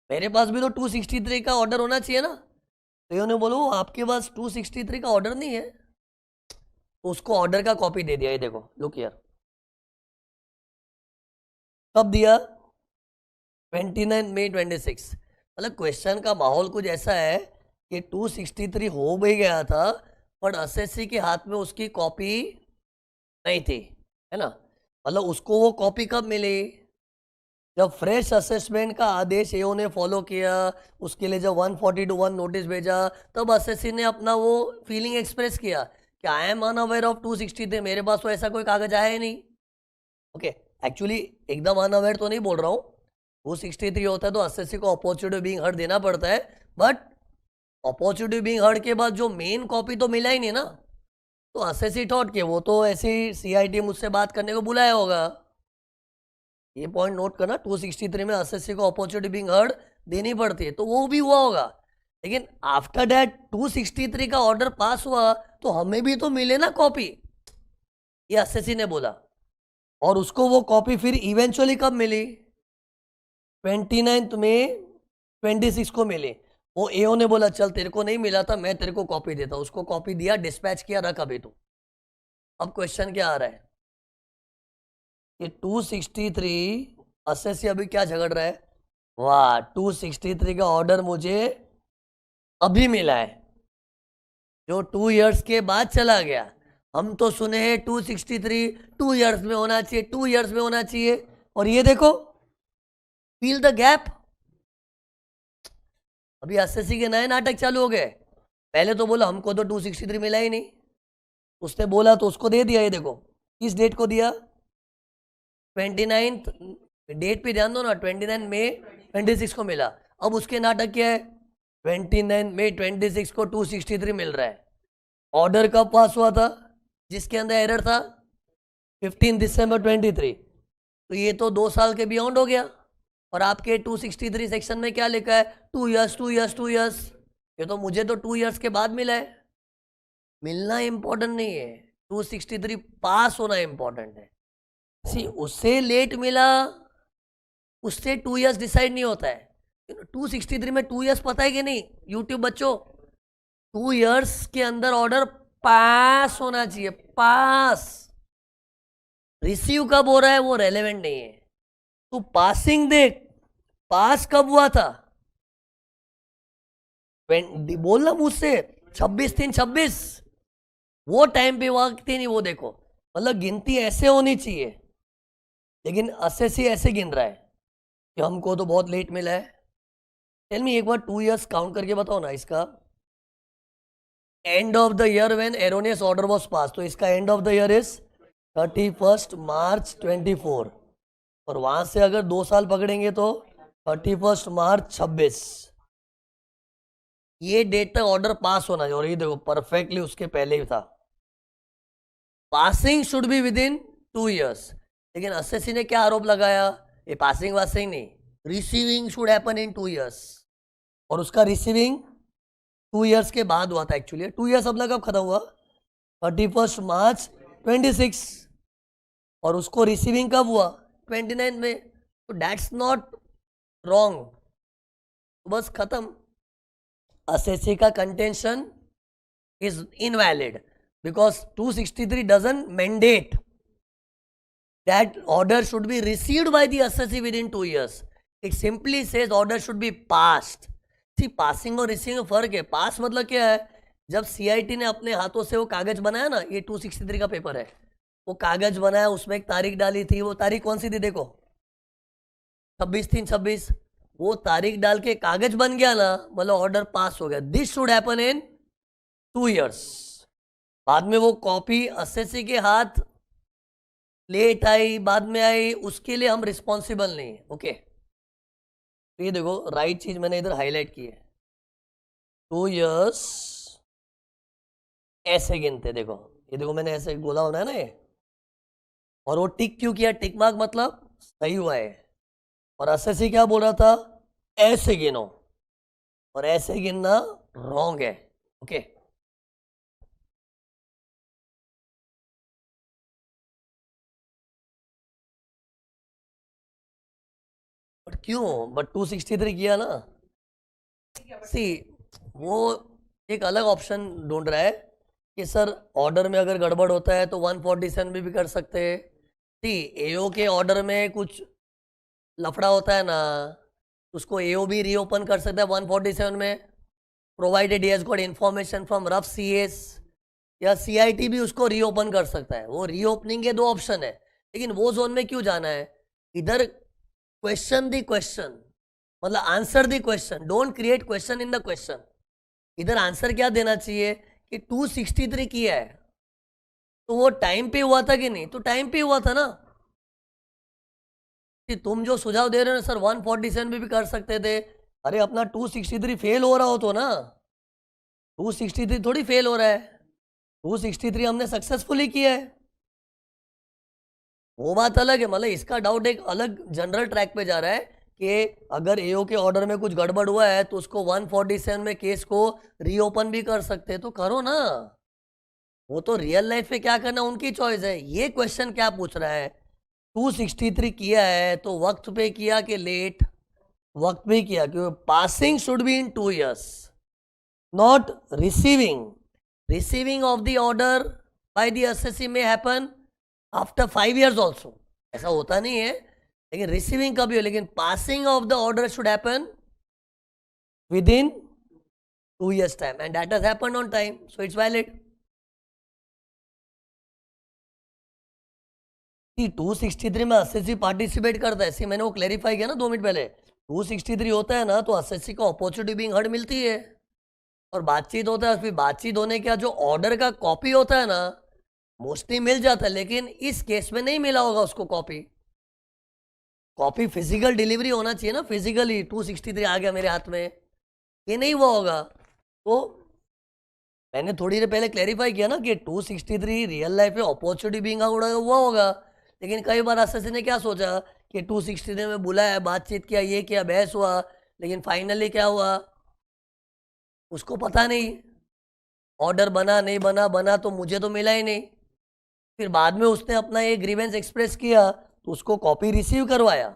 मेरे पास भी तो 263 का ऑर्डर होना चाहिए ना। तो एओ ने बोलो आपके पास 263 का ऑर्डर नहीं है, तो उसको ऑर्डर का कॉपी दे दिया। ये देखो, लुक हियर, कब दिया, 29 मई 26। मतलब क्वेश्चन का माहौल कुछ ऐसा है कि 263 हो भी गया था, पर एसएससी के हाथ में उसकी कॉपी नहीं थी, है ना। मतलब उसको वो कॉपी कब मिली, जब फ्रेश असेसमेंट का आदेश एओ ने फॉलो किया, उसके लिए जब 142(1) नोटिस भेजा, तब एसएससी ने अपना वो फीलिंग एक्सप्रेस किया कि आई एम अनअवेयर ऑफ 263, मेरे पास तो ऐसा कोई कागज आया ही नहीं। ओके, एक्चुअली एकदम अनअवेयर तो नहीं बोल रहा हूँ, 263 होता है तो एसएससी को अपॉर्चुनिटी बीइंग हर्ड देना पड़ता है, बट अपॉर्चुनिटी बीइंग हर्ड के बाद जो मेन कॉपी तो मिला ही नहीं ना, तो एसएससी थॉट के वो तो ऐसी सीआईटी मुझसे बात करने को बुलाया होगा। ये पॉइंट नोट करना, 263 में एसएससी को अपॉर्चुनिटी बीइंग हर्ड देनी पड़ती है, तो वो भी हुआ होगा। लेकिन आफ्टर दैट 263 का ऑर्डर पास हुआ, तो हमें भी तो मिले ना कॉपी, ये एसएससी ने बोला। और उसको वो कॉपी फिर इवेंचुअली कब मिली, 29 में 26 को मिली। वो एओ ने बोला चल तेरे को नहीं मिला था, मैं तेरे को कॉपी देता हूं। उसको कॉपी दिया, डिस्पैच किया, रख अभी तो। अब क्वेश्चन क्या आ रहा है कि 263 एसएससी अभी क्या झगड़ रहा है, वाह 263 का ऑर्डर मुझे अभी मिला है, जो 2 इयर्स के बाद चला गया। हम तो सुने हैं 263 2 इयर्स में होना चाहिए, 2 इयर्स में होना चाहिए, और ये देखो, फील द गैप। अभी एसएससी के नए नाटक चालू हो गए। पहले तो बोला हमको तो 263 मिला ही नहीं, उसने बोला तो उसको दे दिया। ये देखो, किस डेट को दिया, 29, डेट पे ध्यान दो ना, 29 मई 26 को मिला। अब उसके नाटक क्या है, 29 मई 26 को 263 मिल रहा है। ऑर्डर कब पास हुआ था, जिसके अंदर एरर था 15 दिसंबर 23। तो ये तो 2 साल के बियॉन्ड हो गया। और आपके 263 सेक्शन में क्या लिखा है, 2 इयर्स 2 इयर्स 2 इयर्स। ये तो मुझे तो 2 इयर्स के बाद मिला है। मिलना इंपॉर्टेंट नहीं है, 263 पास होना इंपॉर्टेंट है। सी उससे लेट मिला, उससे 2 इयर्स डिसाइड नहीं होता है। 263 में 2 इयर्स पता है कि नहीं यूट्यूब बच्चों, 2 इयर्स के अंदर ऑर्डर पास होना चाहिए, पास। रिसीव कब हो रहा है वो रेलेवेंट नहीं है। तू पासिंग देख, पास कब हुआ था, बोलना मुझसे 26/3/26, वो टाइम पे हुआ कि नहीं वो देखो। मतलब गिनती ऐसे होनी चाहिए, लेकिन 80 से ऐसे गिन रहा है कि हमको तो बहुत लेट मिला है। टेल मी एक बार 2 इयर्स काउंट करके बताओ ना इसका। End of the year when erroneous order was pass, तो इसका end of the year is 31 March 24, और वहां से अगर 2 साल पकड़ेंगे तो 31 मार्च 26, ये डेट तक ऑर्डर पास होना चाहिए। और ये देखो परफेक्टली उसके पहले ही था। Passing should be with in 2 years, लेकिन एसएससी ने क्या आरोप लगाया, ये पासिंग वासिंग नहीं, receiving should happen in 2 years, और उसका रिसीविंग 2 इयर्स के बाद हुआ था एक्चुअली। 2 इयर्स अपना कब खत्म हुआ, 31 मार्च 26, और उसको रिसीविंग कब हुआ, 29 में। तो दैट्स नॉट रॉन्ग, तो बस खत्म। एसएससी का contention is invalid because 263 doesn't mandate that order should be received by the assessee within 2 years. It simply says order should be passed. See, passing और receiving में फर्क है। पास मतलब क्या है, जब सीआईटी ने अपने हाथों से वो कागज बनाया ना, ये 263 का पेपर है, वो कागज बनाया, उसमें एक तारीख डाली थी, वो तारीख कौन सी थी देखो, 26/3/26, वो तारीख डाल के कागज बन गया ना, मतलब ऑर्डर पास हो गया। This should happen in 2 years. बाद में वो कॉपी एसएससी के हाथ लेट आई, बाद में आई, उसके लिए हम रिस्पॉन्सिबल नहीं है। ओके, तो ये देखो राइट चीज मैंने इधर हाईलाइट की है। 2 इयर्स ऐसे गिनते, देखो ये देखो मैंने ऐसे बोला होना है ना ये, और वो टिक क्यों किया, टिक मार्क मतलब सही हुआ है। और एसएससी क्या बोल रहा था, ऐसे गिनो, और ऐसे गिनना रॉन्ग है। ओके, बट क्यों, बट 263 किया ना। सी, वो एक अलग ऑप्शन ढूंढ रहा है कि सर ऑर्डर में अगर गड़बड़ होता है तो 147 में भी कर सकते हैं। सी, एओ के ऑर्डर में कुछ लफड़ा होता है ना, उसको एओ भी रीओपन कर सकता है 147 में, provided he has got information from rough CS, या सीआईटी भी उसको रीओपन कर सकता है। वो रीओपनिंग के 2 ऑप्शन है, लेकिन वो जोन में क्यों जाना है। इधर क्वेश्चन द क्वेश्चन, मतलब answer the question, don't create question in the question. इधर आंसर क्या देना चाहिए कि 263 किया है, तो वो टाइम पे हुआ था कि नहीं, तो टाइम पे हुआ था ना। कि तुम जो सुझाव दे रहे हो ना सर 147 में भी कर सकते थे, अरे अपना 263 फेल हो रहा हो तो ना, 263 थोड़ी फेल हो रहा है, 263 हमने सक्सेसफुली किया है, वो बात अलग है। मतलब इसका डाउट एक अलग जनरल ट्रैक पे जा रहा है कि अगर एओ के ऑर्डर में कुछ गड़बड़ हुआ है तो उसको 147 में केस को रीओपन भी कर सकते हैं, तो करो ना। वो तो रियल लाइफ में क्या करना उनकी चॉइस है। ये क्वेश्चन क्या पूछ रहा है, 263 किया है तो वक्त पे किया कि लेट, वक्त पे किया, क्योंकि passing should be in 2 years, not receiving. Receiving of the order by the assessee में हैपन आफ्टर 5 इयर्स ऑल्सो, ऐसा होता नहीं है, लेकिन रिसीविंग कभी हो, लेकिन passing of the order should happen with in 2 years time, and that has happened on time, so it's valid. 263 में एसएससी पार्टिसिपेट करता है, मैंने वो क्लैरिफाई किया ना 2 मिनट पहले। 263 होता है ना तो एसएससी को अपॉर्चुनिटी बीइंग हर्ड मिलती है, और बातचीत होता है, फिर बातचीत होने का जो ऑर्डर का कॉपी होता है ना, मोस्टली मिल जाता है, लेकिन इस केस में नहीं मिला होगा उसको कॉपी। कॉपी फिजिकल डिलीवरी होना चाहिए ना, फिजिकली 263 आ गया मेरे हाथ में, ये नहीं हुआ होगा। तो मैंने थोड़ी देर पहले क्लैरिफाई किया ना कि 263 रियल लाइफ में अपॉर्चुनिटी बीइंग हुआ होगा, लेकिन कई बार एसएससी ने क्या सोचा कि 263 में बुलाया, बातचीत किया, ये किया, बहस हुआ, लेकिन फाइनली क्या हुआ उसको पता नहीं, ऑर्डर बना नहीं बना, बना तो मुझे तो मिला ही नहीं। फिर बाद में उसने अपना ये ग्रीवेंस एक्सप्रेस किया तो उसको कॉपी रिसीव करवाया।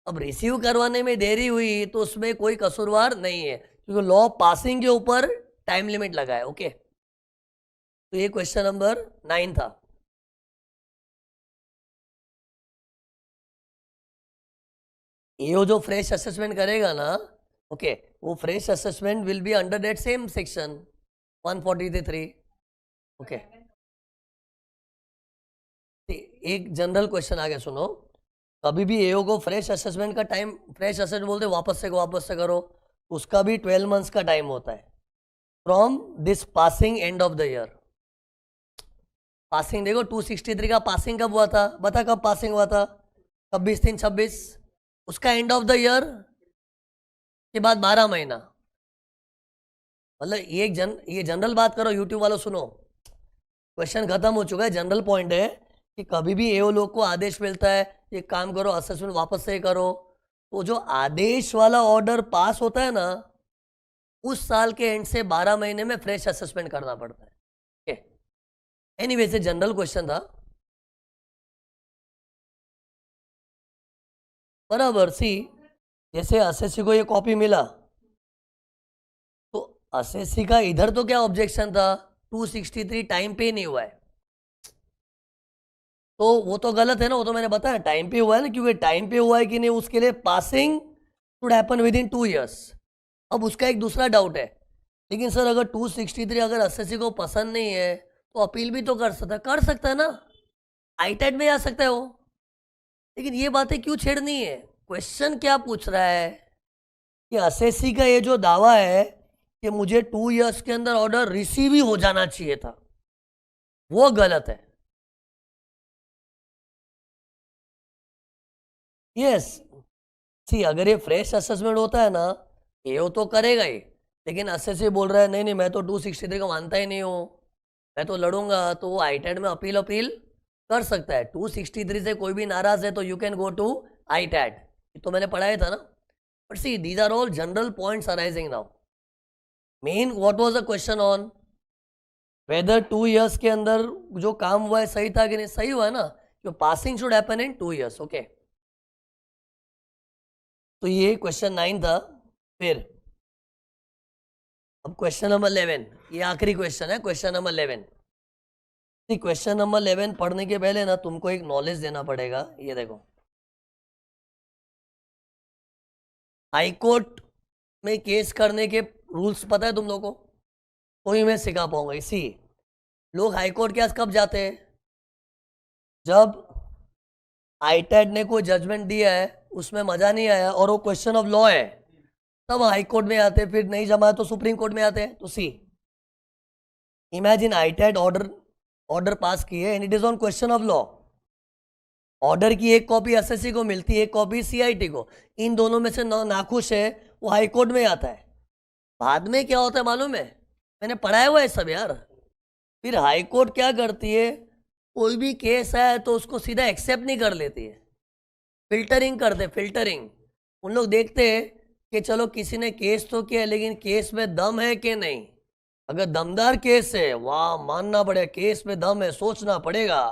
अब रिसीव करवाने में देरी हुई तो उसमें कोई कसूरवार नहीं है, क्योंकि लॉ पासिंग के ऊपर टाइम लिमिट लगा है। ओके, तो ये क्वेश्चन नंबर 9 था। एओ जो फ्रेश असेसमेंट करेगा ना, ओके, वो fresh assessment will be under that same section 143, okay. एक जनरल क्वेश्चन आ गया, सुनो। कभी भी एओ को फ्रेश असेसमेंट का टाइम, फ्रेश असेसमेंट बोलते वापस से करो, उसका भी 12 मंथ्स का टाइम होता है from this passing and of the year. Passing देखो 263 का पासिंग कब हुआ था, बता कब पासिंग हुआ था, 26/3/26, उसका एंड ऑफ द ईयर के बाद 12 महीना। मतलब ये जनरल बात करो, यूट्यूब वालों सुनो, क्वेश्चन खत्म हो चुका है। जनरल पॉइंट है कि कभी भी एओ लोग को आदेश मिलता है ये काम करो, असेसमेंट वापस से करो, तो जो आदेश वाला ऑर्डर पास होता है ना, उस साल के एंड से 12 महीने में फ्रेश असेसमेंट करना पड़ता है। एनीवे से जनरल क्वेश्चन था, बराबर। सी जैसे एसएससी को ये कॉपी मिला, तो एसएससी का इधर तो क्या ऑब्जेक्शन था, 263 टाइम पे नहीं हुआ है, तो वो तो गलत है ना, वो तो मैंने बताया टाइम पे हुआ है ना, क्योंकि टाइम पे हुआ है कि नहीं उसके लिए passing should happen with in 2 years. अब उसका एक दूसरा डाउट है, लेकिन सर अगर 263 अगर एसएससी को पसंद नहीं है तो अपील भी तो कर सकता है ना, आईटेट में आ सकता है वो। लेकिन ये बातें क्यों छेड़नी है, क्वेश्चन क्या पूछ रहा है कि एसएससी का ये जो दावा है कि मुझे 2 ईयर्स के अंदर ऑर्डर रिसीव ही हो जाना चाहिए था, वो गलत है। यस, सी अगर ये फ्रेश असेसमेंट होता है ना, एओ तो करेगा ही, लेकिन एसएससी बोल रहा है नहीं नहीं मैं तो 263 को मानता ही नहीं हूँ, मैं तो लड़ूंगा, तो वो आईटेट में अपील कर सकता है। 263 से कोई भी नाराज है तो you can go to ITAT, तो मैंने पढ़ाया था ना। But see these are all general points arising now. Main what was the question on whether 2 years के अंदर जो काम हुआ है सही था कि नहीं, सही हुआ है ना, जो passing should happen in 2 years, okay. तो ये क्वेश्चन 9 था। फिर अब क्वेश्चन नंबर 11, ये आखिरी क्वेश्चन है, क्वेश्चन नंबर 11। क्वेश्चन नंबर 11 पढ़ने के पहले ना तुमको एक नॉलेज देना पड़ेगा। ये देखो, हाई कोर्ट में केस करने के रूल्स पता है तुम लोगों को, तो ही मैं सिखा पाऊंगा। इसी लोग हाई कोर्ट के पास कब जाते हैं, जब आईटेट ने कोई जजमेंट दिया है उसमें मजा नहीं आया और वो क्वेश्चन ऑफ लॉ है, तब हाई कोर्ट में आते हैं, फिर नहीं जमा तो सुप्रीम कोर्ट में आते हैं। तो सी इमेजिन आईटेट ऑर्डर पास किए and it is on question of law, order की एक कॉपी एसएससी को मिलती है, एक कॉपी सीआईटी को, इन दोनों में से नाखुश है वो हाई कोर्ट में आता है। बाद में क्या होता है मालूम है, मैंने पढ़ाया हुआ है सब यार। फिर हाई कोर्ट क्या करती है, कोई भी केस है तो उसको सीधा एक्सेप्ट नहीं कर लेती है, फिल्टरिंग करते, फिल्टरिंग। उन लोग देखते हैं कि चलो किसी ने केस तो किया लेकिन केस में दम है कि नहीं, अगर दमदार केस है, वाह मानना पड़ेगा केस में दम है, सोचना पड़ेगा,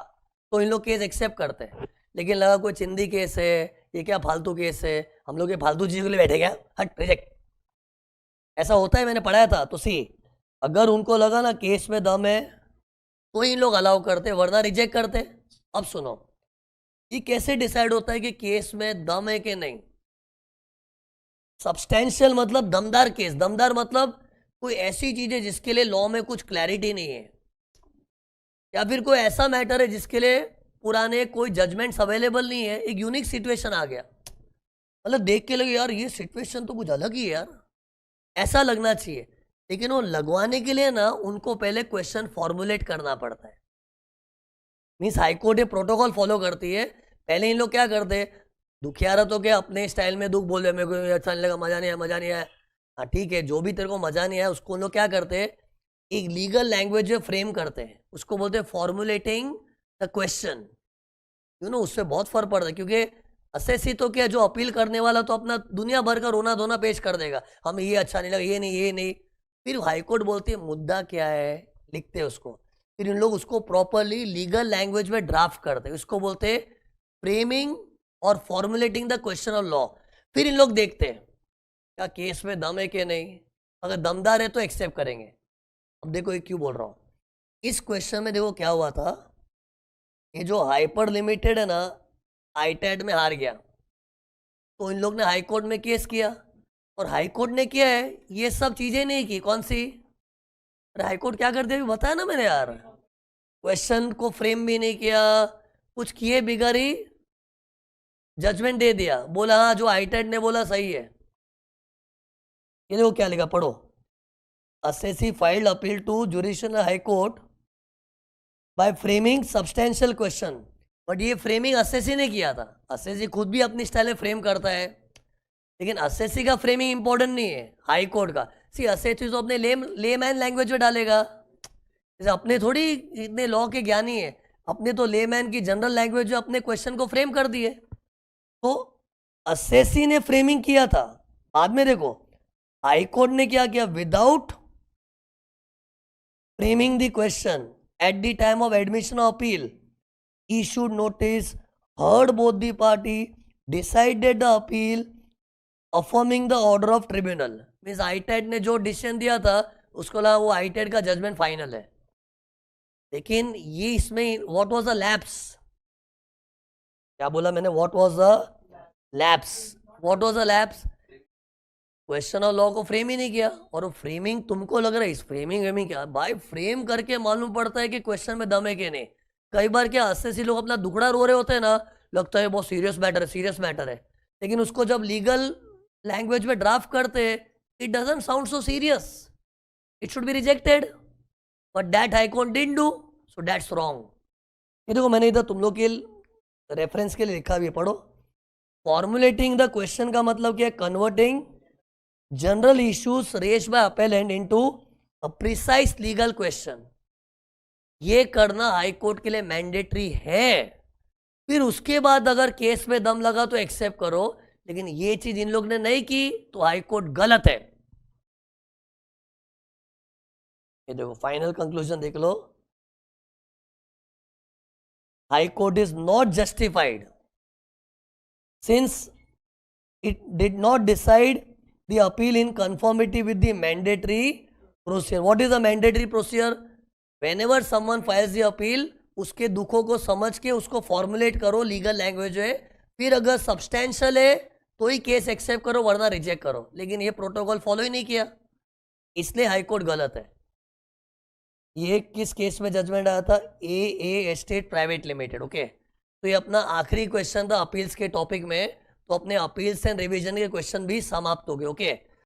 तो इन लोग केस एक्सेप्ट करते हैं। लेकिन लगा कोई चिंदी केस है, ये क्या फालतू केस है, हम लोग ये फालतू चीज़ के लिए बैठे क्या, हट रिजेक्ट, ऐसा होता है, मैंने पढ़ाया था। तो सी अगर उनको लगा ना केस में दम है तो इन लोग अलाउ करते, वरना रिजेक्ट करते। अब सुनो, ये कैसे डिसाइड होता है कि केस में दम है कि नहीं, सब्सटेंशियल मतलब दमदार केस, दमदार मतलब कोई ऐसी चीज है जिसके लिए लॉ में कुछ क्लैरिटी नहीं है, या फिर कोई ऐसा मैटर है जिसके लिए पुराने कोई जजमेंट्स अवेलेबल नहीं है, एक यूनिक सिचुएशन आ गया, मतलब देख के लगे यार ये सिचुएशन तो कुछ अलग ही है यार, ऐसा लगना चाहिए। लेकिन वो लगवाने के लिए ना उनको पहले क्वेश्चन फॉर्मुलेट करना पड़ता है। मीन्स हाईकोर्ट ये प्रोटोकॉल फॉलो करती है, पहले इन लोग क्या करते हैं, दुखियारा तो क्या अपने स्टाइल में दुख बोले, मेरे को अच्छा नहीं लगा, मजा नहीं आया, मजा नहीं आया, हाँ ठीक है, जो भी तेरे को मजा नहीं आया उसको उन लोग क्या करते हैं, एक लीगल लैंग्वेज में फ्रेम करते हैं, उसको बोलते हैं फॉर्मुलेटिंग द क्वेश्चन। उससे बहुत फर्क पड़ता है, क्योंकि एसएससी तो क्या, जो अपील करने वाला तो अपना दुनिया भर का रोना धोना पेश कर देगा, हमें ये अच्छा नहीं लगा, ये नहीं। फिर हाईकोर्ट बोलती है मुद्दा क्या है, लिखते हैं उसको, फिर इन लोग उसको प्रॉपरली लीगल लैंग्वेज में ड्राफ्ट करते हैं, इसको बोलते हैं फ्रेमिंग और formulating the question of law. फिर इन लोग देखते हैं क्या केस में दम है कि नहीं, अगर दमदार है तो एक्सेप्ट करेंगे। अब देखो ये क्यों बोल रहा हूँ, इस क्वेश्चन में देखो क्या हुआ था, ये जो हाइपर लिमिटेड है ना, आईटेट में हार गया, तो इन लोग ने हाई कोर्ट में केस किया, और हाई कोर्ट ने किया है ये सब चीजें नहीं की। कौन सी? अरे हाई कोर्ट क्या करते अभी बताया ना मैंने यार, क्वेश्चन को फ्रेम भी नहीं किया, कुछ किए बिगड़ ही जजमेंट दे दिया, बोला हाँ जो हाईटेड ने बोला सही है। ये देखो क्या लिखा, पढ़ो। assessee filed appeal to jurisdictional high court by framing substantial question। But ये फ्रेमिंग assessee ने किया था। assessee खुद भी अपनी स्टाइल में फ्रेम करता है, लेकिन assessee का फ्रेमिंग इंपॉर्टेंट नहीं है, हाई कोर्ट का। सी assessee तो अपने लेमैन लैंग्वेज में डालेगा, जैसे अपने थोड़ी इतने लॉ के ज्ञानी है, अपने तो लेमैन की जनरल लैंग्वेज में अपने क्वेश्चन को फ्रेम कर दिए। तो assessee ने फ्रेमिंग किया था। बाद में देखो हाई कोर्ट ने क्या किया, without framing the question at the time of admission of appeal, issued notice, heard both the party, decided the appeal, affirming the order of tribunal। Means ITAT ने जो डिसीजन दिया था उसको लगा वो आईटेड का जजमेंट फाइनल है। लेकिन ये इसमें व्हाट वाज द लैप्स, क्या बोला मैंने, what was the lapse, what was the lapse, question of law को फ्रेम ही नहीं किया। और वो फ्रेमिंग तुमको लग रहा है इस फ्रेमिंग क्या भाई, फ्रेम करके मालूम पड़ता है कि क्वेश्चन में दम है कि नहीं। कई बार क्या assessee लोग अपना दुखड़ा रो रहे होते हैं ना, लगता है बहुत सीरियस मैटर है, सीरियस मैटर है, लेकिन उसको जब लीगल लैंग्वेज में ड्राफ्ट करते it doesn't sound so serious, it should be rejected, but that high court didn't do, so that's wrong. ये देखो मैंने इधर तुम लोग के रेफरेंस के लिए लिखा भी है, पढ़ो। फॉर्मुलेटिंग द क्वेश्चन का मतलब क्या है, converting general issues raised by appellant into a precise legal question. ये करना हाई कोर्ट के लिए मैंडेटरी है। फिर उसके बाद अगर केस में दम लगा तो एक्सेप्ट करो, लेकिन ये चीज इन लोग ने नहीं की तो हाई कोर्ट गलत है। ये देखो फाइनल कंक्लूजन देख लो, high court is not justified since it did not decide the appeal in conformity with the mandatory procedure। what is the mandatory procedure? whenever someone files the appeal, उसके दुखों को समझ के उसको फॉर्मुलेट करो legal language में, फिर अगर सब्सटेंशियल है तो ही केस एक्सेप्ट करो, वरना रिजेक्ट करो। लेकिन ये प्रोटोकॉल फॉलो ही नहीं किया, इसलिए हाई कोर्ट गलत है। ये किस केस में जजमेंट आया था, ए एस्टेट प्राइवेट लिमिटेड। ओके, तो ये अपना आखिरी क्वेश्चन था अपील्स के टॉपिक में, तो अपने अपील्स एंड रिवीजन के क्वेश्चन भी समाप्त हो गए। ओके।